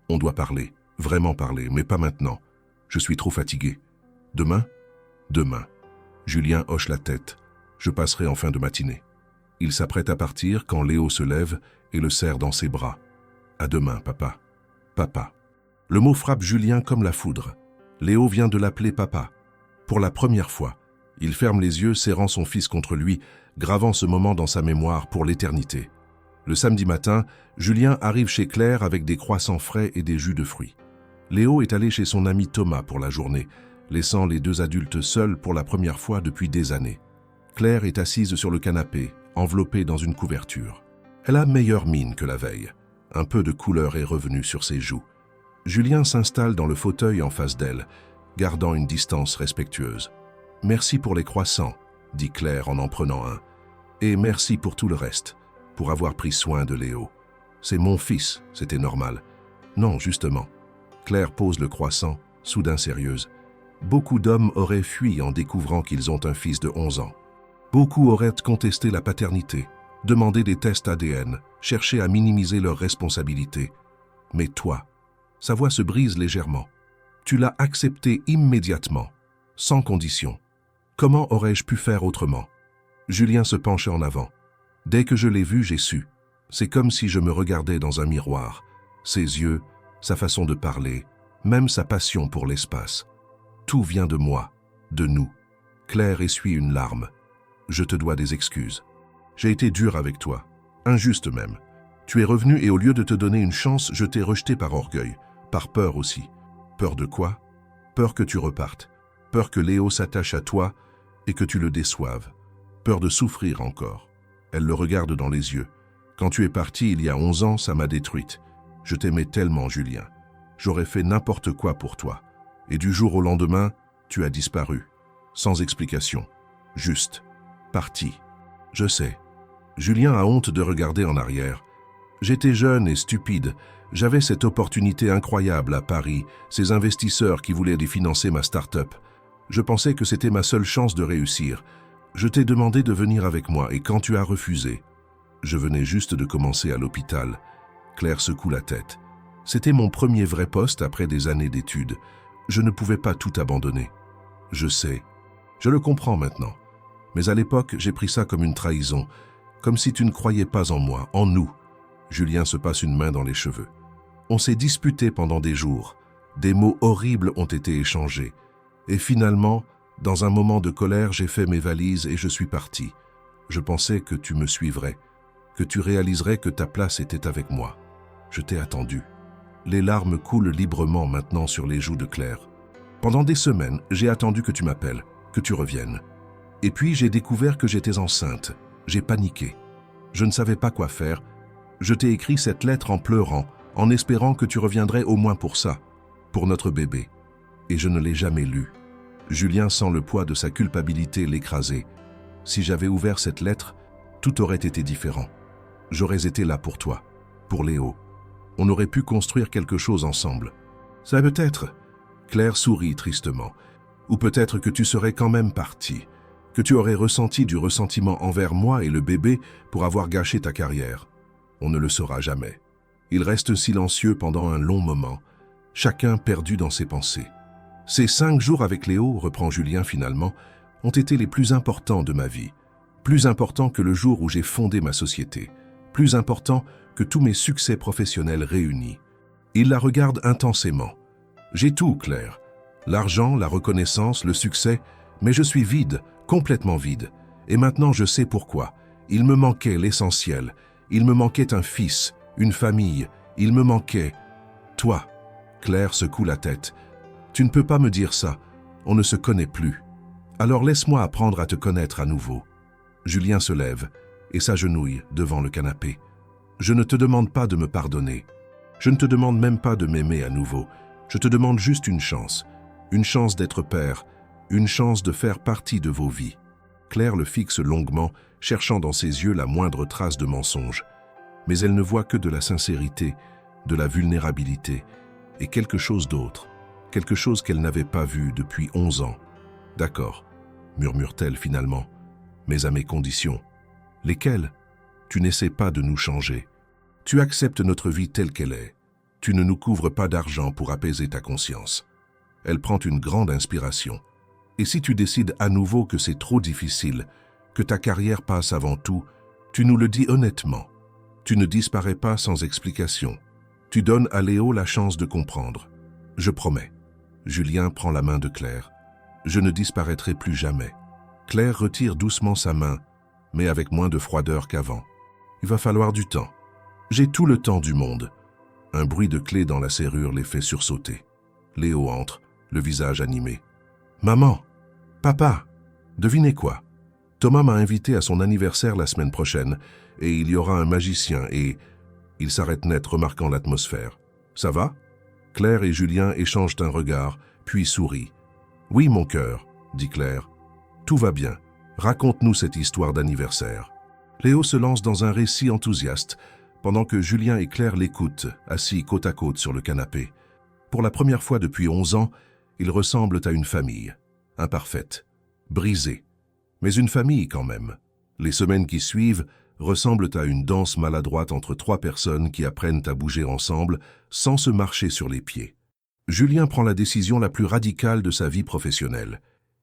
On doit parler, vraiment parler, mais pas maintenant. Je suis trop fatigué. Demain ? Demain. Julien hoche la tête. Je passerai en fin de matinée. Il s'apprête à partir quand Léo se lève et le serre dans ses bras. À demain, papa. Papa. Le mot frappe Julien comme la foudre. Léo vient de l'appeler papa. Pour la première fois, il ferme les yeux, serrant son fils contre lui, gravant ce moment dans sa mémoire pour l'éternité. Le samedi matin, Julien arrive chez Claire avec des croissants frais et des jus de fruits. Léo est allé chez son ami Thomas pour la journée, laissant les 2 adultes seuls pour la première fois depuis des années. Claire est assise sur le canapé, enveloppée dans une couverture. Elle a meilleure mine que la veille. Un peu de couleur est revenue sur ses joues. Julien s'installe dans le fauteuil en face d'elle, gardant une distance respectueuse. « Merci pour les croissants, » dit Claire en prenant un. « Et merci pour tout le reste, pour avoir pris soin de Léo. C'est mon fils, c'était normal. » « Non, justement. » Claire pose le croissant, soudain sérieuse. « Beaucoup d'hommes auraient fui en découvrant qu'ils ont un fils de 11 ans. Beaucoup auraient contesté la paternité, demandé des tests ADN, cherché à minimiser leurs responsabilités. Mais toi, » sa voix se brise légèrement. « Tu l'as accepté immédiatement, sans condition. Comment aurais-je pu faire autrement ?» Julien se penche en avant. « Dès que je l'ai vu, j'ai su. C'est comme si je me regardais dans un miroir. Ses yeux, sa façon de parler, même sa passion pour l'espace. Tout vient de moi, de nous. » Claire essuie une larme. « Je te dois des excuses. J'ai été dur avec toi, injuste même. Tu es revenu et au lieu de te donner une chance, je t'ai rejeté par orgueil, par peur aussi. Peur de quoi ? Peur que tu repartes. Peur que Léo s'attache à toi et que tu le déçoives. Peur de souffrir encore. » Elle le regarde dans les yeux. « Quand tu es parti il y a 11 ans, ça m'a détruite. Je t'aimais tellement, Julien. J'aurais fait n'importe quoi pour toi. Et du jour au lendemain, Tu as disparu, sans explication, juste, parti. Je sais. Julien a honte de regarder en arrière. J'étais jeune et stupide. J'avais cette opportunité incroyable à Paris, ces investisseurs qui voulaient définancer ma start-up. Je pensais que c'était ma seule chance de réussir. Je t'ai demandé de venir avec moi et quand tu as refusé, je venais juste de commencer à l'hôpital. Claire secoue la tête. C'était mon premier vrai poste après des années d'études. Je ne pouvais pas tout abandonner. Je sais. Je le comprends maintenant. Mais à l'époque, j'ai pris ça comme une trahison, comme si tu ne croyais pas en moi, en nous. Julien se passe une main dans les cheveux. On s'est disputé pendant des jours. Des mots horribles ont été échangés. Et finalement, dans un moment de colère, j'ai fait mes valises et je suis parti. Je pensais que tu me suivrais, que tu réaliserais que ta place était avec moi. Je t'ai attendu. Les larmes coulent librement maintenant sur les joues de Claire. Pendant des semaines, j'ai attendu que tu m'appelles, que tu reviennes. Et puis j'ai découvert que j'étais enceinte. J'ai paniqué. Je ne savais pas quoi faire. Je t'ai écrit cette lettre en pleurant, en espérant que tu reviendrais au moins pour ça, pour notre bébé. Et je ne l'ai jamais lu. Julien sent le poids de sa culpabilité l'écraser. Si j'avais ouvert cette lettre, tout aurait été différent. J'aurais été là pour toi, pour Léo. On aurait pu construire quelque chose ensemble. Ça peut-être. Claire sourit tristement. Ou peut-être que tu serais quand même parti, que tu aurais ressenti du ressentiment envers moi et le bébé pour avoir gâché ta carrière. On ne le saura jamais. Il reste silencieux pendant un long moment, chacun perdu dans ses pensées. Ces 5 jours avec Léo, reprend Julien finalement, ont été les plus importants de ma vie. Plus importants que le jour où j'ai fondé ma société. Plus importants que tous mes succès professionnels réunis. Il la regarde intensément. J'ai tout, Claire. L'argent, la reconnaissance, le succès, mais je suis vide, complètement vide. Et maintenant je sais pourquoi. Il me manquait l'essentiel. Il me manquait un fils, une famille. Il me manquait... Toi. Claire secoue la tête. Tu ne peux pas me dire ça. On ne se connaît plus. Alors laisse-moi apprendre à te connaître à nouveau. Julien se lève et s'agenouille devant le canapé. Je ne te demande pas de me pardonner. Je ne te demande même pas de m'aimer à nouveau. Je te demande juste une chance d'être père, une chance de faire partie de vos vies. Claire le fixe longuement, cherchant dans ses yeux la moindre trace de mensonge. Mais elle ne voit que de la sincérité, de la vulnérabilité et quelque chose d'autre, quelque chose qu'elle n'avait pas vu depuis 11 ans. D'accord, murmure-t-elle finalement, mais à mes conditions. Lesquelles? Tu n'essaies pas de nous changer. Tu acceptes notre vie telle qu'elle est. Tu ne nous couvres pas d'argent pour apaiser ta conscience. Elle prend une grande inspiration. Et si tu décides à nouveau que c'est trop difficile, que ta carrière passe avant tout, tu nous le dis honnêtement. Tu ne disparais pas sans explication. Tu donnes à Léo la chance de comprendre. Je promets. Julien prend la main de Claire. Je ne disparaîtrai plus jamais. Claire retire doucement sa main, mais avec moins de froideur qu'avant. Il va falloir du temps. J'ai tout le temps du monde. Un bruit de clé dans la serrure les fait sursauter. Léo entre, le visage animé. Maman, papa, devinez quoi? Thomas m'a invité à son anniversaire la semaine prochaine et il y aura un magicien et... Il s'arrête net remarquant l'atmosphère. Ça va? Claire et Julien échangent un regard, puis sourient. Oui, mon cœur, dit Claire. Tout va bien. Raconte-nous cette histoire d'anniversaire. Léo se lance dans un récit enthousiaste, pendant que Julien et Claire l'écoutent, assis côte à côte sur le canapé. Pour la première fois depuis 11 ans, ils ressemblent à une famille. Imparfaite, brisée, mais une famille quand même. Les semaines qui suivent ressemblent à une danse maladroite entre 3 personnes qui apprennent à bouger ensemble sans se marcher sur les pieds. Julien prend la décision la plus radicale de sa vie professionnelle.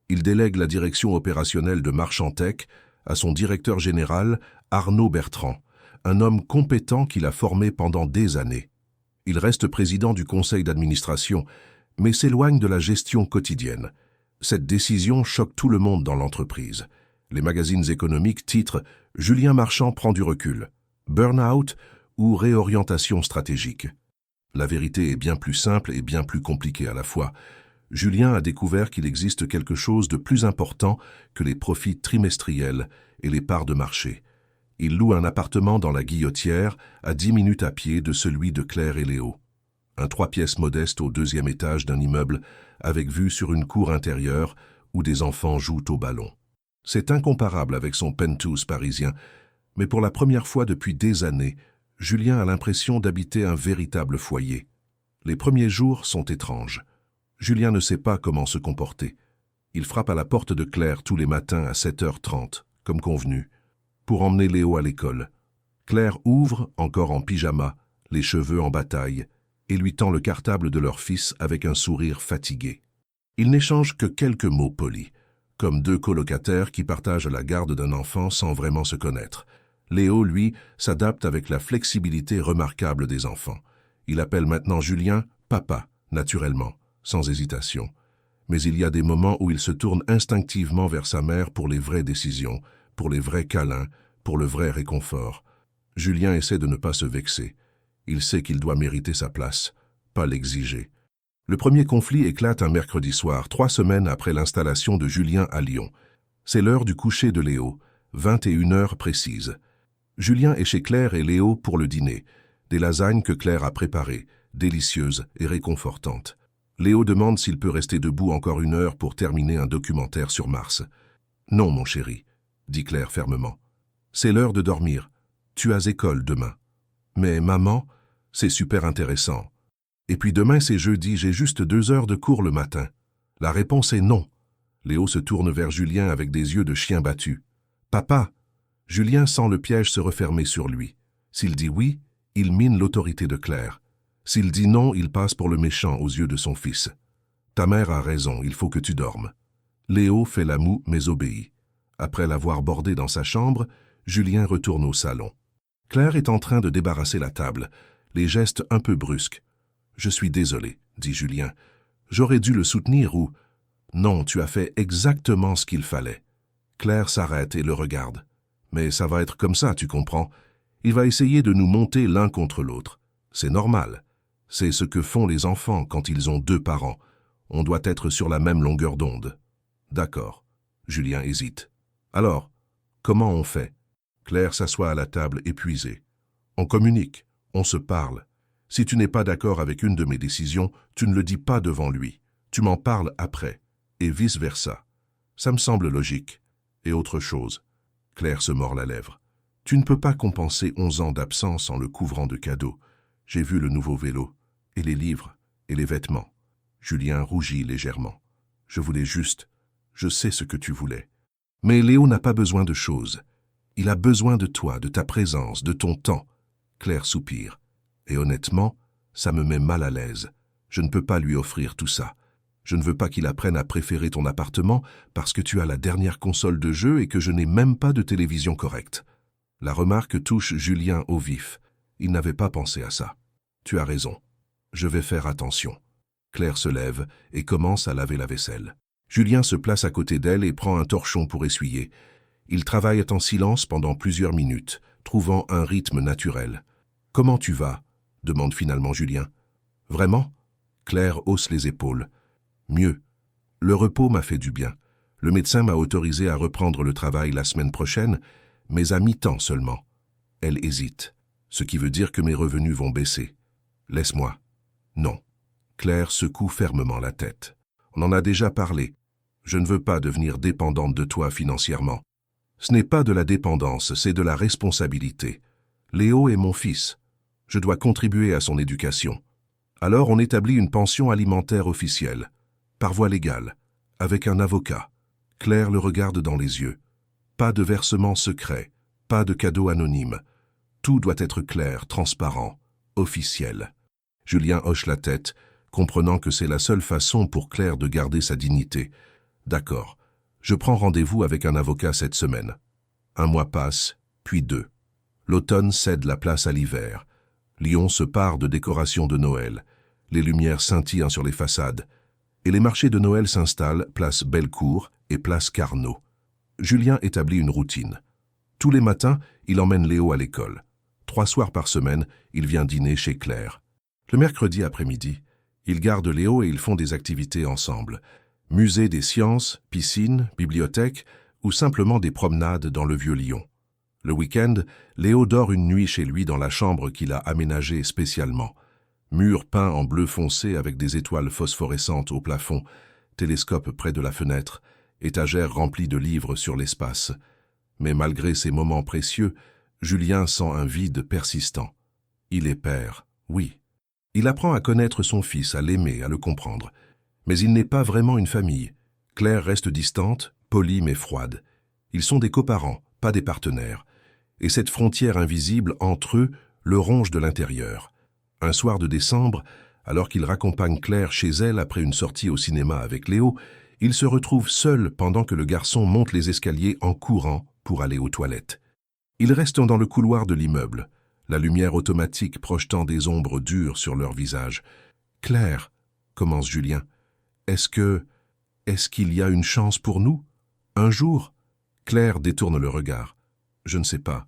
Il délègue la direction opérationnelle de Marchantech à son directeur général, Arnaud Bertrand, un homme compétent qu'il a formé pendant des années. Il reste président du conseil d'administration, mais s'éloigne de la gestion quotidienne. Cette décision choque tout le monde dans l'entreprise. Les magazines économiques titrent « Julien Marchand prend du recul »,« Burn-out » ou « Réorientation stratégique ». La vérité est bien plus simple et bien plus compliquée à la fois. Julien a découvert qu'il existe quelque chose de plus important que les profits trimestriels et les parts de marché. Il loue un appartement dans la Guillotière, à 10 minutes à pied de celui de Claire et Léo. Un 3 pièces modeste au 2e étage d'un immeuble avec vue sur une cour intérieure où des enfants jouent au ballon. C'est incomparable avec son penthouse parisien, mais pour la première fois depuis des années, Julien a l'impression d'habiter un véritable foyer. Les premiers jours sont étranges. Julien ne sait pas comment se comporter. Il frappe à la porte de Claire tous les matins à 7h30, comme convenu, pour emmener Léo à l'école. Claire ouvre, encore en pyjama, les cheveux en bataille, et lui tend le cartable de leur fils avec un sourire fatigué. Ils n'échangent que quelques mots polis, comme deux colocataires qui partagent la garde d'un enfant sans vraiment se connaître. Léo, lui, s'adapte avec la flexibilité remarquable des enfants. Il appelle maintenant Julien « papa », naturellement, sans hésitation. Mais il y a des moments où il se tourne instinctivement vers sa mère pour les vraies décisions, pour les vrais câlins, pour le vrai réconfort. Julien essaie de ne pas se vexer. Il sait qu'il doit mériter sa place, pas l'exiger. Le premier conflit éclate un mercredi soir, 3 semaines après l'installation de Julien à Lyon. C'est l'heure du coucher de Léo, 21h précise. Julien est chez Claire et Léo pour le dîner. Des lasagnes que Claire a préparées, délicieuses et réconfortantes. Léo demande s'il peut rester debout encore 1 heure pour terminer un documentaire sur Mars. « Non, mon chéri, » dit Claire fermement. « C'est l'heure de dormir. Tu as école demain. »« Mais maman, c'est super intéressant. Et puis demain c'est jeudi, j'ai juste 2 heures de cours le matin. » La réponse est non. Léo se tourne vers Julien avec des yeux de chien battu. « Papa !» Julien sent le piège se refermer sur lui. S'il dit oui, il mine l'autorité de Claire. S'il dit non, il passe pour le méchant aux yeux de son fils. « Ta mère a raison, il faut que tu dormes. » Léo fait la moue mais obéit. Après l'avoir bordé dans sa chambre, Julien retourne au salon. Claire est en train de débarrasser la table, les gestes un peu brusques. « Je suis désolé, » dit Julien. « J'aurais dû le soutenir ou... » « Non, tu as fait exactement ce qu'il fallait. » Claire s'arrête et le regarde. « Mais ça va être comme ça, tu comprends. Il va essayer de nous monter l'un contre l'autre. C'est normal. C'est ce que font les enfants quand ils ont 2 parents. On doit être sur la même longueur d'onde. » « D'accord. » Julien hésite. « Alors, comment on fait ?» Claire s'assoit à la table épuisée. « On communique, on se parle. Si tu n'es pas d'accord avec une de mes décisions, tu ne le dis pas devant lui. Tu m'en parles après. Et vice-versa. Ça me semble logique. Et autre chose. » Claire se mord la lèvre. « Tu ne peux pas compenser 11 ans d'absence en le couvrant de cadeaux. J'ai vu le nouveau vélo, et les livres, et les vêtements. » Julien rougit légèrement. « Je voulais juste... Je sais ce que tu voulais. Mais Léo n'a pas besoin de choses. Il a besoin de toi, de ta présence, de ton temps. » Claire soupire. « Et honnêtement, ça me met mal à l'aise. Je ne peux pas lui offrir tout ça. Je ne veux pas qu'il apprenne à préférer ton appartement parce que tu as la dernière console de jeu et que je n'ai même pas de télévision correcte. » La remarque touche Julien au vif. Il n'avait pas pensé à ça. « Tu as raison. Je vais faire attention. » Claire se lève et commence à laver la vaisselle. Julien se place à côté d'elle et prend un torchon pour essuyer. Ils travaillent en silence pendant plusieurs minutes, trouvant un rythme naturel. « Comment tu vas ?» demande finalement Julien. « Vraiment ?» Claire hausse les épaules. « Mieux. Le repos m'a fait du bien. Le médecin m'a autorisé à reprendre le travail la semaine prochaine, mais à mi-temps seulement. » Elle hésite, ce qui veut dire que mes revenus vont baisser. « Laisse-moi. » « Non. » Claire secoue fermement la tête. « On en a déjà parlé. Je ne veux pas devenir dépendante de toi financièrement. Ce n'est pas de la dépendance, c'est de la responsabilité. Léo est mon fils. Je dois contribuer à son éducation. Alors on établit une pension alimentaire officielle, par voie légale, avec un avocat. » Claire le regarde dans les yeux. Pas de versement secret, pas de cadeau anonyme. Tout doit être clair, transparent, officiel. Julien hoche la tête, comprenant que c'est la seule façon pour Claire de garder sa dignité. « D'accord, je prends rendez-vous avec un avocat cette semaine. » 1 mois passe, puis 2. L'automne cède la place à l'hiver. Lyon se pare de décorations de Noël. Les lumières scintillent sur les façades. Et les marchés de Noël s'installent, place Bellecour et place Carnot. Julien établit une routine. Tous les matins, il emmène Léo à l'école. 3 soirs par semaine, il vient dîner chez Claire. Le mercredi après-midi, il garde Léo et ils font des activités ensemble. Musée des sciences, piscine, bibliothèque ou simplement des promenades dans le vieux Lyon. Le week-end, Léo dort une nuit chez lui dans la chambre qu'il a aménagée spécialement. Murs peints en bleu foncé avec des étoiles phosphorescentes au plafond, télescope près de la fenêtre, étagère remplie de livres sur l'espace. Mais malgré ces moments précieux, Julien sent un vide persistant. Il est père, oui. Il apprend à connaître son fils, à l'aimer, à le comprendre. Mais il n'est pas vraiment une famille. Claire reste distante, polie mais froide. Ils sont des coparents, pas des partenaires. Et cette frontière invisible entre eux le ronge de l'intérieur. Un soir de décembre, alors qu'il raccompagne Claire chez elle après une sortie au cinéma avec Léo, il se retrouve seul pendant que le garçon monte les escaliers en courant pour aller aux toilettes. Ils restent dans le couloir de l'immeuble, la lumière automatique projetant des ombres dures sur leurs visages. « Claire, » commence Julien, « est-ce qu'il y a une chance pour nous? Un jour ?» Claire détourne le regard. « Je ne sais pas.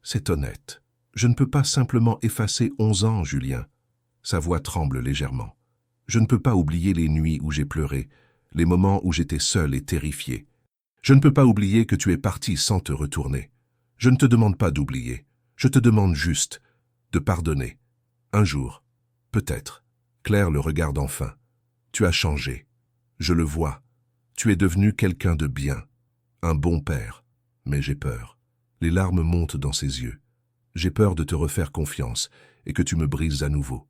C'est honnête. Je ne peux pas simplement effacer 11 ans, Julien. » Sa voix tremble légèrement. « Je ne peux pas oublier les nuits où j'ai pleuré, les moments où j'étais seul et terrifié. Je ne peux pas oublier que tu es parti sans te retourner. Je ne te demande pas d'oublier. Je te demande juste de pardonner. Un jour, peut-être. » Claire le regarde enfin. « Tu as changé. Je le vois. Tu es devenu quelqu'un de bien. Un bon père. Mais j'ai peur. » Les larmes montent dans ses yeux. « J'ai peur de te refaire confiance et que tu me brises à nouveau.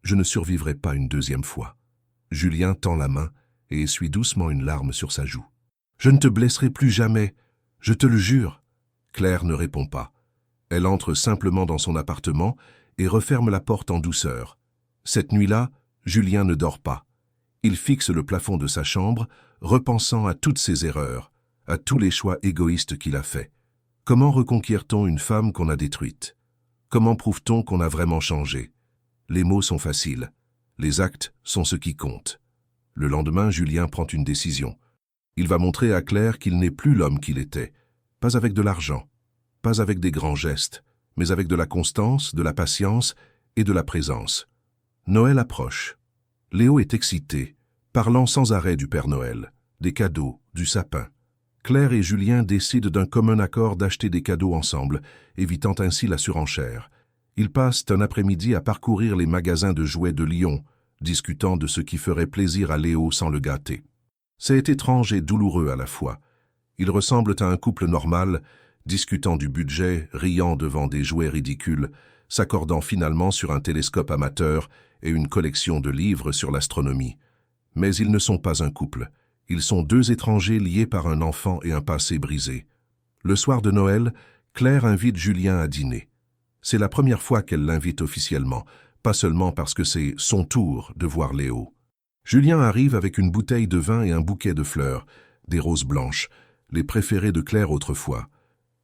Je ne survivrai pas une deuxième fois. » Julien tend la main et essuie doucement une larme sur sa joue. « Je ne te blesserai plus jamais. Je te le jure. » Claire ne répond pas. Elle entre simplement dans son appartement et referme la porte en douceur. Cette nuit-là, Julien ne dort pas. Il fixe le plafond de sa chambre, repensant à toutes ses erreurs, à tous les choix égoïstes qu'il a faits. Comment reconquiert-on une femme qu'on a détruite? Comment prouve-t-on qu'on a vraiment changé? Les mots sont faciles. Les actes sont ce qui compte. Le lendemain, Julien prend une décision. Il va montrer à Claire qu'il n'est plus l'homme qu'il était. Pas avec de l'argent, pas avec des grands gestes, mais avec de la constance, de la patience et de la présence. Noël approche. Léo est excité, parlant sans arrêt du Père Noël, des cadeaux, du sapin. Claire et Julien décident d'un commun accord d'acheter des cadeaux ensemble, évitant ainsi la surenchère. Ils passent un après-midi à parcourir les magasins de jouets de Lyon, discutant de ce qui ferait plaisir à Léo sans le gâter. C'est étrange et douloureux à la fois. Ils ressemblent à un couple normal, discutant du budget, riant devant des jouets ridicules, s'accordant finalement sur un télescope amateur et une collection de livres sur l'astronomie. Mais ils ne sont pas un couple. Ils sont deux étrangers liés par un enfant et un passé brisé. Le soir de Noël, Claire invite Julien à dîner. C'est la première fois qu'elle l'invite officiellement, pas seulement parce que c'est son tour de voir Léo. Julien arrive avec une bouteille de vin et un bouquet de fleurs, des roses blanches, les préférées de Claire autrefois.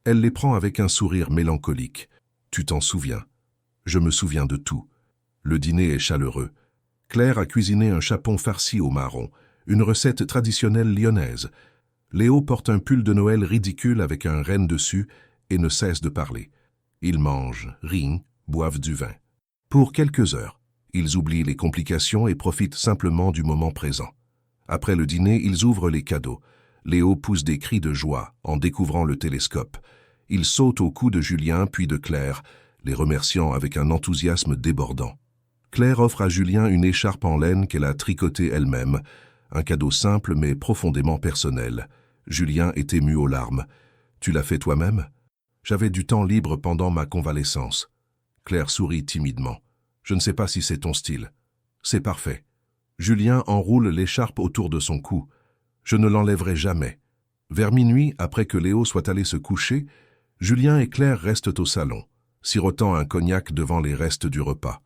Elle les prend avec un sourire mélancolique. « Tu t'en souviens ?»« Je me souviens de tout. » Le dîner est chaleureux. Claire a cuisiné un chapon farci au marron, une recette traditionnelle lyonnaise. Léo porte un pull de Noël ridicule avec un renne dessus et ne cesse de parler. Ils mangent, rient, boivent du vin. Pour quelques heures, ils oublient les complications et profitent simplement du moment présent. Après le dîner, ils ouvrent les cadeaux. Léo pousse des cris de joie en découvrant le télescope. Il saute au cou de Julien puis de Claire, les remerciant avec un enthousiasme débordant. Claire offre à Julien une écharpe en laine qu'elle a tricotée elle-même, un cadeau simple mais profondément personnel. Julien est ému aux larmes. « Tu l'as fait toi-même ?»« J'avais du temps libre pendant ma convalescence. » Claire sourit timidement. « Je ne sais pas si c'est ton style. »« C'est parfait. » Julien enroule l'écharpe autour de son cou. « Je ne l'enlèverai jamais. » Vers minuit, après que Léo soit allé se coucher, Julien et Claire restent au salon, sirotant un cognac devant les restes du repas.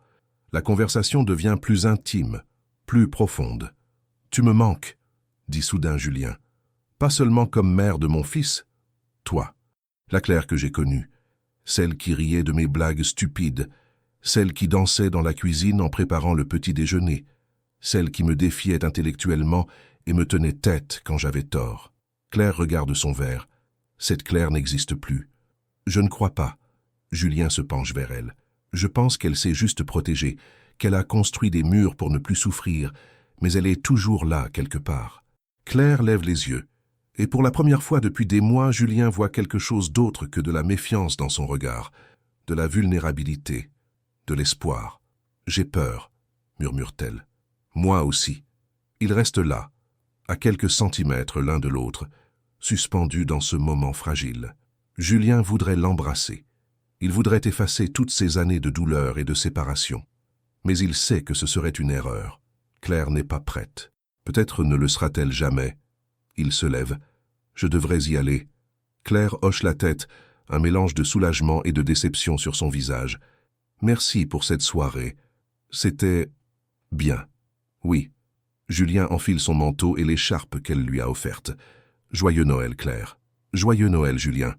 La conversation devient plus intime, plus profonde. « Tu me manques, » dit soudain Julien. « Pas seulement comme mère de mon fils. Toi, la Claire que j'ai connue, celle qui riait de mes blagues stupides, celle qui dansait dans la cuisine en préparant le petit déjeuner, celle qui me défiait intellectuellement et me tenait tête quand j'avais tort. » Claire regarde son verre. Cette Claire n'existe plus. « Je ne crois pas. » Julien se penche vers elle. « Je pense qu'elle s'est juste protégée, qu'elle a construit des murs pour ne plus souffrir, mais elle est toujours là quelque part. » Claire lève les yeux. Et pour la première fois depuis des mois, Julien voit quelque chose d'autre que de la méfiance dans son regard, de la vulnérabilité, de l'espoir. « J'ai peur, » murmure-t-elle. Moi aussi. Ils restent là, à quelques centimètres l'un de l'autre, suspendus dans ce moment fragile. Julien voudrait l'embrasser. Il voudrait effacer toutes ces années de douleur et de séparation. Mais il sait que ce serait une erreur. Claire n'est pas prête. Peut-être ne le sera-t-elle jamais. Il se lève. Je devrais y aller. Claire hoche la tête, un mélange de soulagement et de déception sur son visage. Merci pour cette soirée. C'était bien. Oui. Julien enfile son manteau et l'écharpe qu'elle lui a offerte. Joyeux Noël, Claire. Joyeux Noël, Julien.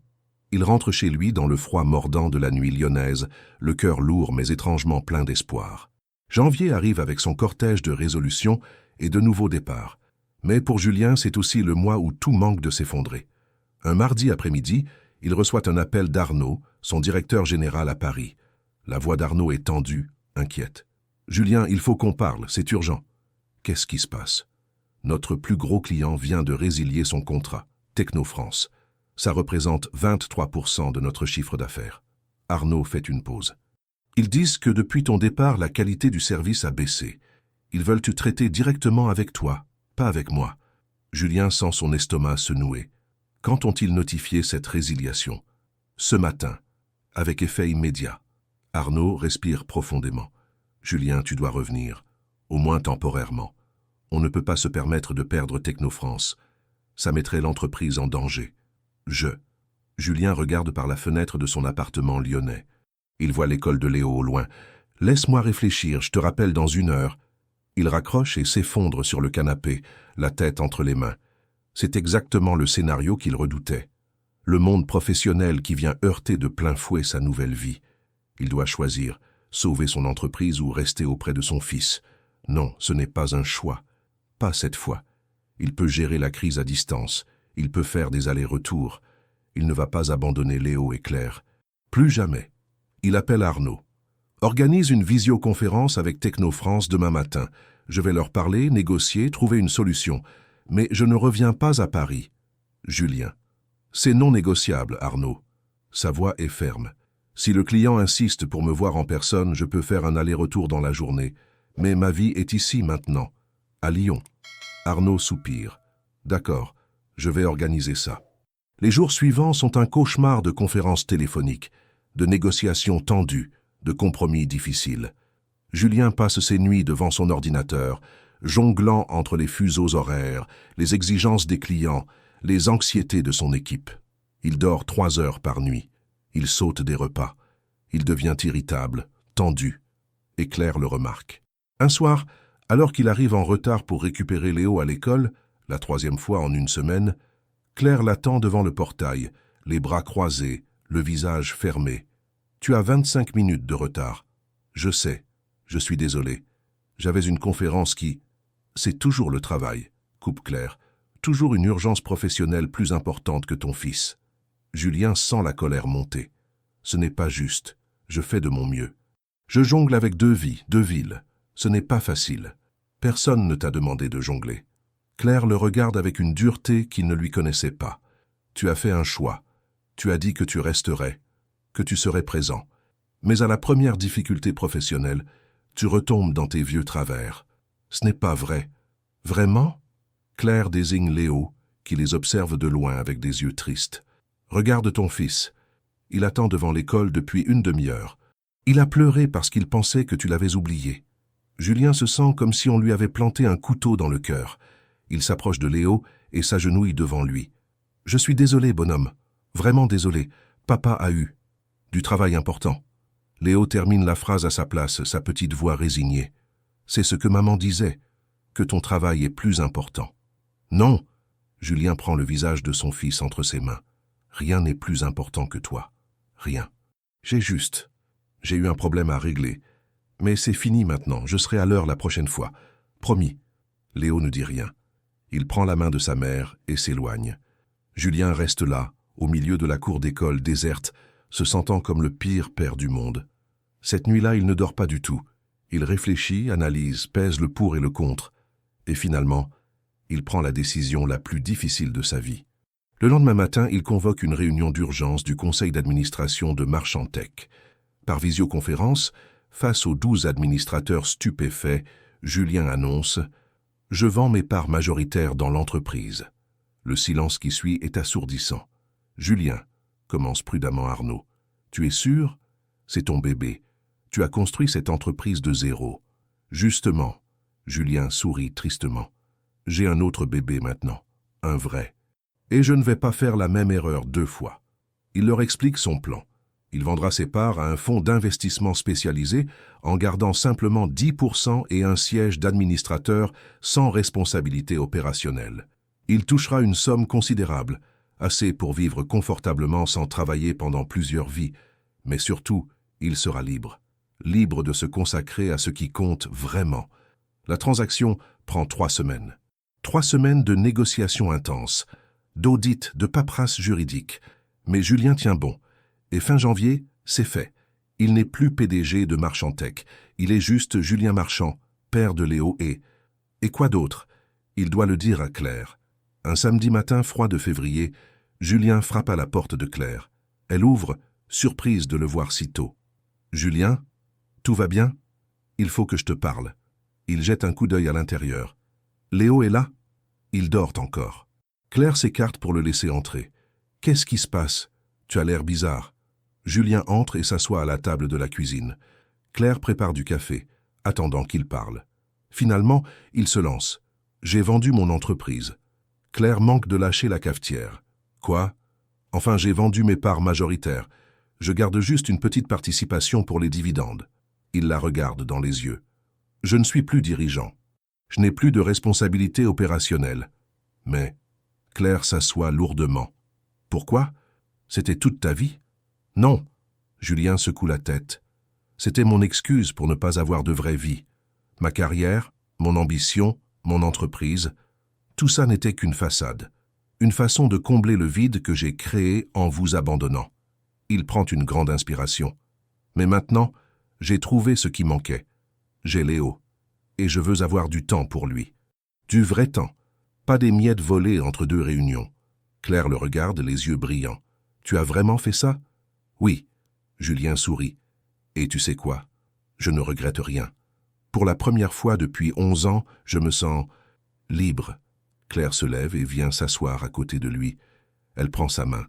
Il rentre chez lui dans le froid mordant de la nuit lyonnaise, le cœur lourd mais étrangement plein d'espoir. Janvier arrive avec son cortège de résolutions et de nouveaux départs. Mais pour Julien, c'est aussi le mois où tout manque de s'effondrer. Un mardi après-midi, il reçoit un appel d'Arnaud, son directeur général à Paris. La voix d'Arnaud est tendue, inquiète. « Julien, il faut qu'on parle, c'est urgent. » Qu'est-ce qui se passe? Notre plus gros client vient de résilier son contrat, Technofrance. Ça représente 23% de notre chiffre d'affaires. Arnaud fait une pause. Ils disent que depuis ton départ, la qualité du service a baissé. Ils veulent te traiter directement avec toi, pas avec moi. Julien sent son estomac se nouer. Quand ont-ils notifié cette résiliation? Ce matin, avec effet immédiat. Arnaud respire profondément. Julien, tu dois revenir, au moins temporairement. On ne peut pas se permettre de perdre Technofrance. Ça mettrait l'entreprise en danger. Julien regarde par la fenêtre de son appartement lyonnais. Il voit l'école de Léo au loin. « Laisse-moi réfléchir, je te rappelle dans 1 heure. » Il raccroche et s'effondre sur le canapé, la tête entre les mains. C'est exactement le scénario qu'il redoutait. Le monde professionnel qui vient heurter de plein fouet sa nouvelle vie. Il doit choisir, sauver son entreprise ou rester auprès de son fils. Non, ce n'est pas un choix. Pas cette fois. Il peut gérer la crise à distance. Il peut faire des allers-retours. Il ne va pas abandonner Léo et Claire. Plus jamais. Il appelle Arnaud. Organise une visioconférence avec Technofrance demain matin. Je vais leur parler, négocier, trouver une solution. Mais je ne reviens pas à Paris. Julien. C'est non négociable, Arnaud. Sa voix est ferme. Si le client insiste pour me voir en personne, je peux faire un aller-retour dans la journée. Mais ma vie est ici maintenant, à Lyon. Arnaud soupire. D'accord, je vais organiser ça. Les jours suivants sont un cauchemar de conférences téléphoniques, de négociations tendues, de compromis difficiles. Julien passe ses nuits devant son ordinateur, jonglant entre les fuseaux horaires, les exigences des clients, les anxiétés de son équipe. Il dort 3 heures par nuit. Il saute des repas. Il devient irritable, tendu. Et Claire le remarque. Un soir, alors qu'il arrive en retard pour récupérer Léo à l'école, la 3e fois en 1 semaine, Claire l'attend devant le portail, les bras croisés, le visage fermé. « Tu as 25 minutes de retard. »« Je sais. Je suis désolé. J'avais une conférence qui... » « C'est toujours le travail, » coupe Claire. « Toujours une urgence professionnelle plus importante que ton fils. » Julien sent la colère monter. « Ce n'est pas juste. Je fais de mon mieux. Je jongle avec 2 vies, 2 villes. Ce n'est pas facile. Personne ne t'a demandé de jongler. » Claire le regarde avec une dureté qu'il ne lui connaissait pas. « Tu as fait un choix. Tu as dit que tu resterais, que tu serais présent. Mais à la première difficulté professionnelle, tu retombes dans tes vieux travers. Ce n'est pas vrai. Vraiment ?» Claire désigne Léo, qui les observe de loin avec des yeux tristes. « Regarde ton fils. Il attend devant l'école depuis 1 demi-heure. Il a pleuré parce qu'il pensait que tu l'avais oublié. » Julien se sent comme si on lui avait planté un couteau dans le cœur. Il s'approche de Léo et s'agenouille devant lui. « Je suis désolé, bonhomme. Vraiment désolé. Papa a eu du travail important. » Léo termine la phrase à sa place, sa petite voix résignée. « C'est ce que maman disait, que ton travail est plus important. » « Non !» Julien prend le visage de son fils entre ses mains. « Rien n'est plus important que toi. Rien. J'ai eu un problème à régler. Mais c'est fini maintenant, je serai à l'heure la prochaine fois. Promis. » Léo ne dit rien. Il prend la main de sa mère et s'éloigne. Julien reste là, au milieu de la cour d'école déserte, se sentant comme le pire père du monde. Cette nuit-là, il ne dort pas du tout. Il réfléchit, analyse, pèse le pour et le contre. Et finalement, il prend la décision la plus difficile de sa vie. Le lendemain matin, il convoque une réunion d'urgence du conseil d'administration de Marchantech. Par visioconférence, Face aux 12 administrateurs stupéfaits, Julien annonce « Je vends mes parts majoritaires dans l'entreprise ». Le silence qui suit est assourdissant. « Julien », commence prudemment Arnaud, « tu es sûr? C'est ton bébé. Tu as construit cette entreprise de zéro. » « Justement. » Julien sourit tristement. « J'ai un autre bébé maintenant, un vrai. Et je ne vais pas faire la même erreur 2 fois. » Il leur explique son plan. Il vendra ses parts à un fonds d'investissement spécialisé en gardant simplement 10% et un siège d'administrateur sans responsabilité opérationnelle. Il touchera une somme considérable, assez pour vivre confortablement sans travailler pendant plusieurs vies, mais surtout, il sera libre. Libre de se consacrer à ce qui compte vraiment. La transaction prend 3 semaines. 3 semaines de négociations intenses, d'audits, de paperasse juridique. Mais Julien tient bon. Et fin janvier, c'est fait. Il n'est plus PDG de Marchantech. Il est juste Julien Marchand, père de Léo et quoi d'autre? Il doit le dire à Claire. Un samedi matin froid de février, Julien frappe à la porte de Claire. Elle ouvre, surprise de le voir si tôt. « Julien, tout va bien? Il faut que je te parle. » Il jette un coup d'œil à l'intérieur. « Léo est là? Il dort encore. » Claire s'écarte pour le laisser entrer. « Qu'est-ce qui se passe? Tu as l'air bizarre. » Julien entre et s'assoit à la table de la cuisine. Claire prépare du café, attendant qu'il parle. Finalement, il se lance. « J'ai vendu mon entreprise. » Claire manque de lâcher la cafetière. « Quoi? Enfin, j'ai vendu mes parts majoritaires. Je garde juste une petite participation pour les dividendes. » Il la regarde dans les yeux. « Je ne suis plus dirigeant. Je n'ai plus de responsabilité opérationnelle. » Mais Claire s'assoit lourdement. « Pourquoi? C'était toute ta vie? » « Non. » Julien secoue la tête. « C'était mon excuse pour ne pas avoir de vraie vie. Ma carrière, mon ambition, mon entreprise, tout ça n'était qu'une façade. Une façon de combler le vide que j'ai créé en vous abandonnant. » Il prend une grande inspiration. « Mais maintenant, j'ai trouvé ce qui manquait. J'ai Léo. Et je veux avoir du temps pour lui. Du vrai temps. Pas des miettes volées entre 2 réunions. » Claire le regarde, les yeux brillants. « Tu as vraiment fait ça? » « Oui. » Julien sourit. « Et tu sais quoi? Je ne regrette rien. Pour la première fois depuis 11 ans, je me sens libre. » Claire se lève et vient s'asseoir à côté de lui. Elle prend sa main.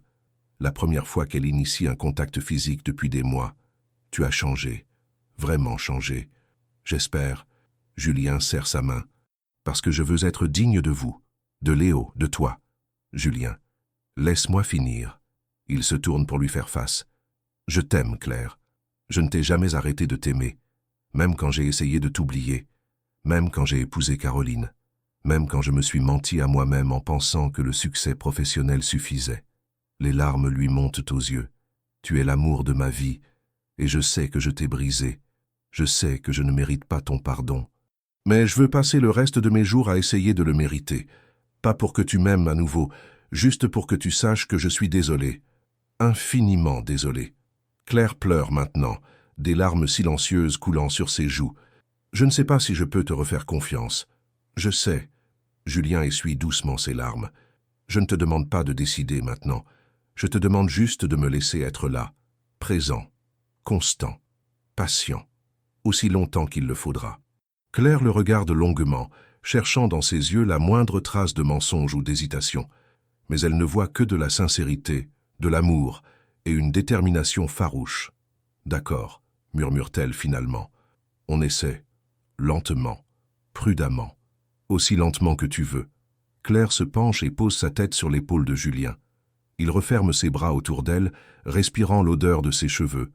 La première fois qu'elle initie un contact physique depuis des mois. « Tu as changé. Vraiment changé. J'espère. » Julien serre sa main. « Parce que je veux être digne de vous. De Léo, de toi. » Julien. « Laisse-moi finir. » Il se tourne pour lui faire face. « Je t'aime, Claire. Je ne t'ai jamais arrêté de t'aimer. Même quand j'ai essayé de t'oublier. Même quand j'ai épousé Caroline. Même quand je me suis menti à moi-même en pensant que le succès professionnel suffisait. » Les larmes lui montent aux yeux. « Tu es l'amour de ma vie. Et je sais que je t'ai brisé. Je sais que je ne mérite pas ton pardon. Mais je veux passer le reste de mes jours à essayer de le mériter. Pas pour que tu m'aimes à nouveau, juste pour que tu saches que je suis désolé. Infiniment désolé. » Claire pleure maintenant, des larmes silencieuses coulant sur ses joues. « Je ne sais pas si je peux te refaire confiance. Je sais. » Julien essuie doucement ses larmes. « Je ne te demande pas de décider maintenant. Je te demande juste de me laisser être là, présent, constant, patient, aussi longtemps qu'il le faudra. » Claire le regarde longuement, cherchant dans ses yeux la moindre trace de mensonge ou d'hésitation. Mais elle ne voit que de la sincérité, de l'amour et une détermination farouche. « D'accord, » murmure-t-elle finalement. « On essaie, lentement, prudemment, aussi lentement que tu veux. » Claire se penche et pose sa tête sur l'épaule de Julien. Il referme ses bras autour d'elle, respirant l'odeur de ses cheveux,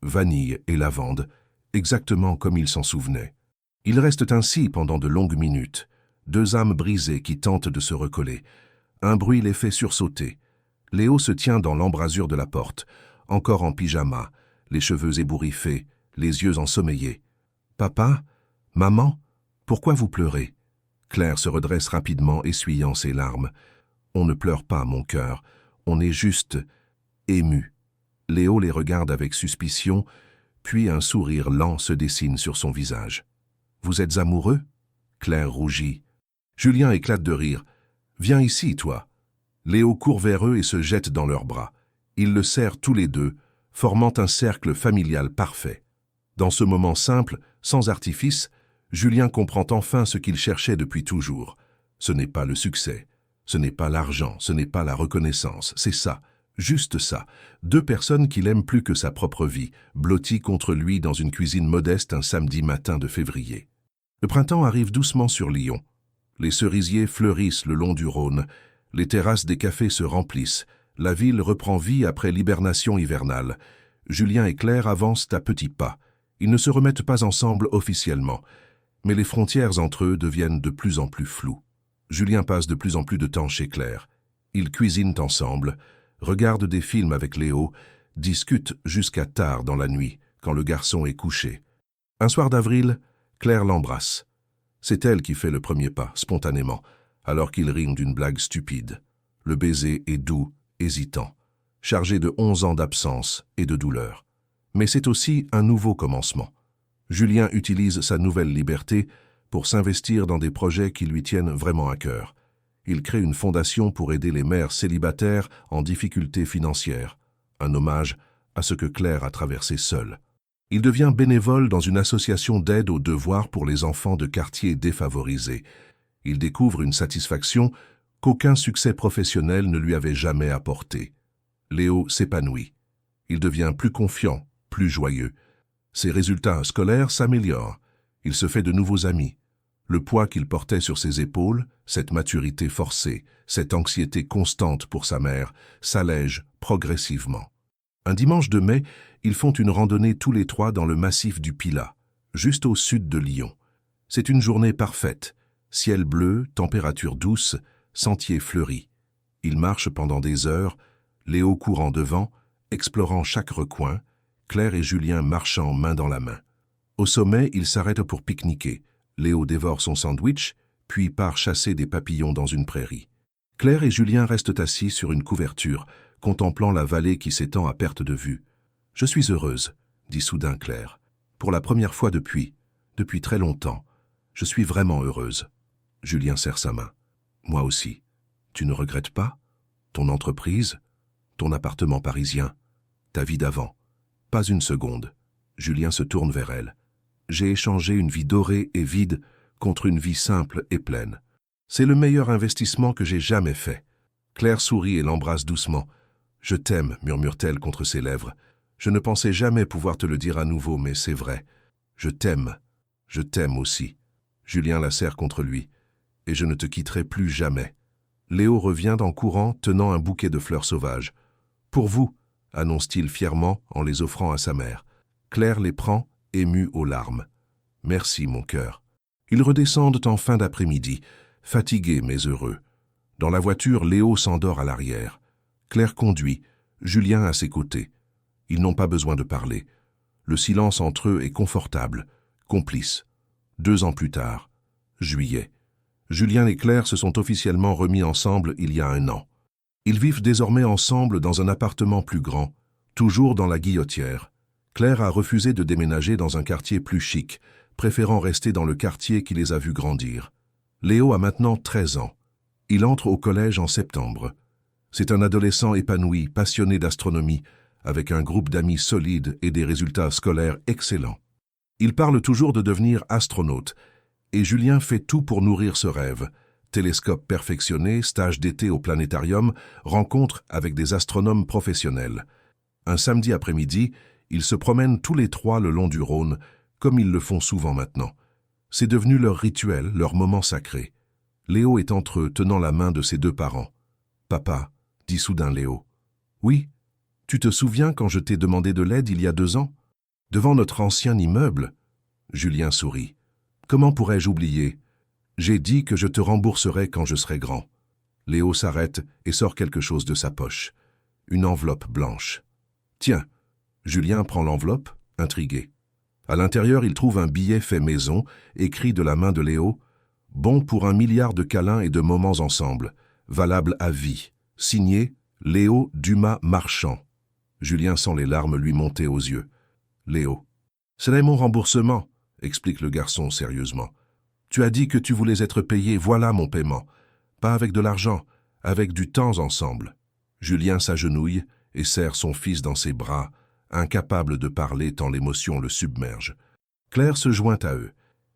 vanille et lavande, exactement comme il s'en souvenait. Ils restent ainsi pendant de longues minutes, 2 âmes brisées qui tentent de se recoller. Un bruit les fait sursauter. Léo se tient dans l'embrasure de la porte, encore en pyjama, les cheveux ébouriffés, les yeux ensommeillés. « Papa? Maman? Pourquoi vous pleurez ?» Claire se redresse rapidement, essuyant ses larmes. « On ne pleure pas, mon cœur. On est juste ému. » Léo les regarde avec suspicion, puis un sourire lent se dessine sur son visage. « Vous êtes amoureux ?» Claire rougit. Julien éclate de rire. « Viens ici, toi. » Léo court vers eux et se jette dans leurs bras. Ils le serrent tous les deux, formant un cercle familial parfait. Dans ce moment simple, sans artifice, Julien comprend enfin ce qu'il cherchait depuis toujours. Ce n'est pas le succès, ce n'est pas l'argent, ce n'est pas la reconnaissance, c'est ça, juste ça. Deux personnes qu'il aime plus que sa propre vie, blotties contre lui dans une cuisine modeste un samedi matin de février. Le printemps arrive doucement sur Lyon. Les cerisiers fleurissent le long du Rhône, les terrasses des cafés se remplissent, la ville reprend vie après l'hibernation hivernale. Julien et Claire avancent à petits pas. Ils ne se remettent pas ensemble officiellement, mais les frontières entre eux deviennent de plus en plus floues. Julien passe de plus en plus de temps chez Claire. Ils cuisinent ensemble, regardent des films avec Léo, discutent jusqu'à tard dans la nuit, quand le garçon est couché. Un soir d'avril, Claire l'embrasse. C'est elle qui fait le premier pas, spontanément, alors qu'il rime d'une blague stupide. Le baiser est doux, hésitant, chargé de 11 ans d'absence et de douleur. Mais c'est aussi un nouveau commencement. Julien utilise sa nouvelle liberté pour s'investir dans des projets qui lui tiennent vraiment à cœur. Il crée une fondation pour aider les mères célibataires en difficulté financière, un hommage à ce que Claire a traversé seule. Il devient bénévole dans une association d'aide aux devoirs pour les enfants de quartiers défavorisés. Il découvre une satisfaction qu'aucun succès professionnel ne lui avait jamais apportée. Léo s'épanouit. Il devient plus confiant, plus joyeux. Ses résultats scolaires s'améliorent. Il se fait de nouveaux amis. Le poids qu'il portait sur ses épaules, cette maturité forcée, cette anxiété constante pour sa mère, s'allège progressivement. Un dimanche de mai, ils font une randonnée tous les trois dans le massif du Pilat, juste au sud de Lyon. C'est une journée parfaite. Ciel bleu, température douce, sentier fleuri. Ils marchent pendant des heures, Léo courant devant, explorant chaque recoin, Claire et Julien marchant main dans la main. Au sommet, ils s'arrêtent pour pique-niquer. Léo dévore son sandwich, puis part chasser des papillons dans une prairie. Claire et Julien restent assis sur une couverture, contemplant la vallée qui s'étend à perte de vue. « Je suis heureuse, » dit soudain Claire. « Pour la première fois depuis très longtemps. Je suis vraiment heureuse. » Julien serre sa main. « Moi aussi. Tu ne regrettes pas? Ton entreprise? Ton appartement parisien? Ta vie d'avant? » Pas une seconde. Julien se tourne vers elle. « J'ai échangé une vie dorée et vide contre une vie simple et pleine. C'est le meilleur investissement que j'ai jamais fait. » Claire sourit et l'embrasse doucement. « Je t'aime, » murmure-t-elle contre ses lèvres. « Je ne pensais jamais pouvoir te le dire à nouveau, mais c'est vrai. Je t'aime aussi. » Julien la serre contre lui. « Et je ne te quitterai plus jamais. » Léo revient en courant, tenant un bouquet de fleurs sauvages. « Pour vous, » annonce-t-il fièrement en les offrant à sa mère. Claire les prend, émue aux larmes. « Merci, mon cœur. » Ils redescendent en fin d'après-midi, fatigués mais heureux. Dans la voiture, Léo s'endort à l'arrière. Claire conduit, Julien à ses côtés. Ils n'ont pas besoin de parler. Le silence entre eux est confortable, complice. 2 ans plus tard, juillet. Julien et Claire se sont officiellement remis ensemble il y a 1 an. Ils vivent désormais ensemble dans un appartement plus grand, toujours dans la Guillotière. Claire a refusé de déménager dans un quartier plus chic, préférant rester dans le quartier qui les a vus grandir. Léo a maintenant 13 ans. Il entre au collège en septembre. C'est un adolescent épanoui, passionné d'astronomie, avec un groupe d'amis solides et des résultats scolaires excellents. Il parle toujours de devenir astronaute, et Julien fait tout pour nourrir ce rêve. Télescope perfectionné, stage d'été au planétarium, rencontre avec des astronomes professionnels. Un samedi après-midi, ils se promènent tous les trois le long du Rhône, comme ils le font souvent maintenant. C'est devenu leur rituel, leur moment sacré. Léo est entre eux, tenant la main de ses 2 parents. « Papa, » dit soudain Léo. « Oui, tu te souviens quand je t'ai demandé de l'aide il y a 2 ans? Devant notre ancien immeuble ?» Julien sourit. « Comment pourrais-je oublier? J'ai dit que je te rembourserai quand je serai grand. » Léo s'arrête et sort quelque chose de sa poche. Une enveloppe blanche. « Tiens. » Julien prend l'enveloppe, intrigué. À l'intérieur, il trouve un billet fait maison, écrit de la main de Léo. « Bon pour 1 milliard de câlins et de moments ensemble. Valable à vie. Signé Léo Dumas Marchand. » Julien sent les larmes lui monter aux yeux. « Léo. »« C'est mon remboursement, » explique le garçon sérieusement. « Tu as dit que tu voulais être payé, voilà mon paiement. Pas avec de l'argent, avec du temps ensemble. » Julien s'agenouille et serre son fils dans ses bras, incapable de parler tant l'émotion le submerge. Claire se joint à eux,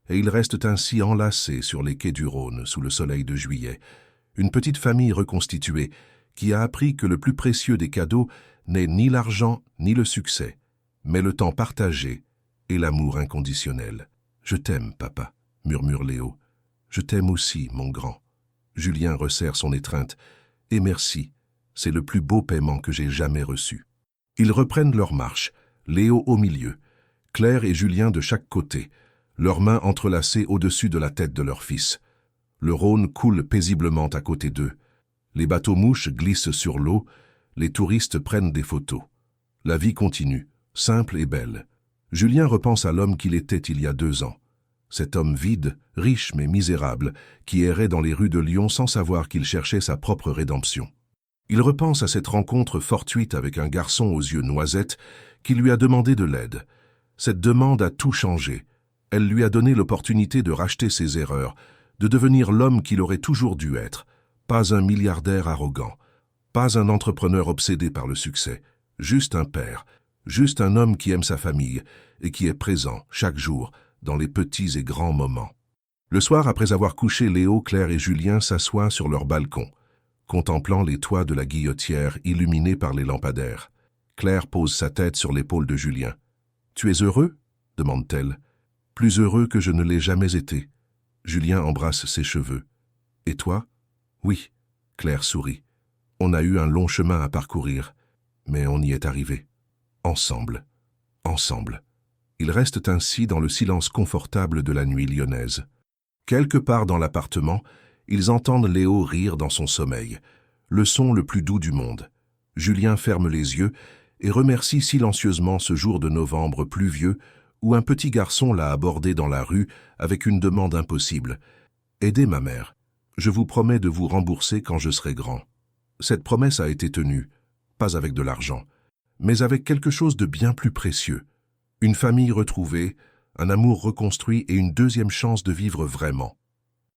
et ils restent ainsi enlacés sur les quais du Rhône sous le soleil de juillet, une petite famille reconstituée qui a appris que le plus précieux des cadeaux n'est ni l'argent ni le succès, mais le temps partagé et l'amour inconditionnel. « Je t'aime, papa », murmure Léo. « Je t'aime aussi, mon grand. » Julien resserre son étreinte. « Et merci, c'est le plus beau paiement que j'ai jamais reçu. » Ils reprennent leur marche, Léo au milieu, Claire et Julien de chaque côté, leurs mains entrelacées au-dessus de la tête de leur fils. Le Rhône coule paisiblement à côté d'eux. Les bateaux-mouches glissent sur l'eau, les touristes prennent des photos. La vie continue, simple et belle. Julien repense à l'homme qu'il était il y a 2 ans. Cet homme vide, riche mais misérable, qui errait dans les rues de Lyon sans savoir qu'il cherchait sa propre rédemption. Il repense à cette rencontre fortuite avec un garçon aux yeux noisettes qui lui a demandé de l'aide. Cette demande a tout changé. Elle lui a donné l'opportunité de racheter ses erreurs, de devenir l'homme qu'il aurait toujours dû être, pas un milliardaire arrogant, pas un entrepreneur obsédé par le succès, juste un père, juste un homme qui aime sa famille et qui est présent, chaque jour, dans les petits et grands moments. Le soir, après avoir couché Léo, Claire et Julien s'assoient sur leur balcon, contemplant les toits de la Guillotière illuminés par les lampadaires. Claire pose sa tête sur l'épaule de Julien. « Tu es heureux ?» demande-t-elle. « Plus heureux que je ne l'ai jamais été. » Julien embrasse ses cheveux. « Et toi ?»« Oui. » Claire sourit. « On a eu un long chemin à parcourir, mais on y est arrivé. Ensemble. Ensemble. » Ils restent ainsi dans le silence confortable de la nuit lyonnaise. Quelque part dans l'appartement, ils entendent Léo rire dans son sommeil, le son le plus doux du monde. Julien ferme les yeux et remercie silencieusement ce jour de novembre pluvieux où un petit garçon l'a abordé dans la rue avec une demande impossible. « Aidez ma mère. Je vous promets de vous rembourser quand je serai grand. » Cette promesse a été tenue, pas avec de l'argent, mais avec quelque chose de bien plus précieux. Une famille retrouvée, un amour reconstruit et une deuxième chance de vivre vraiment.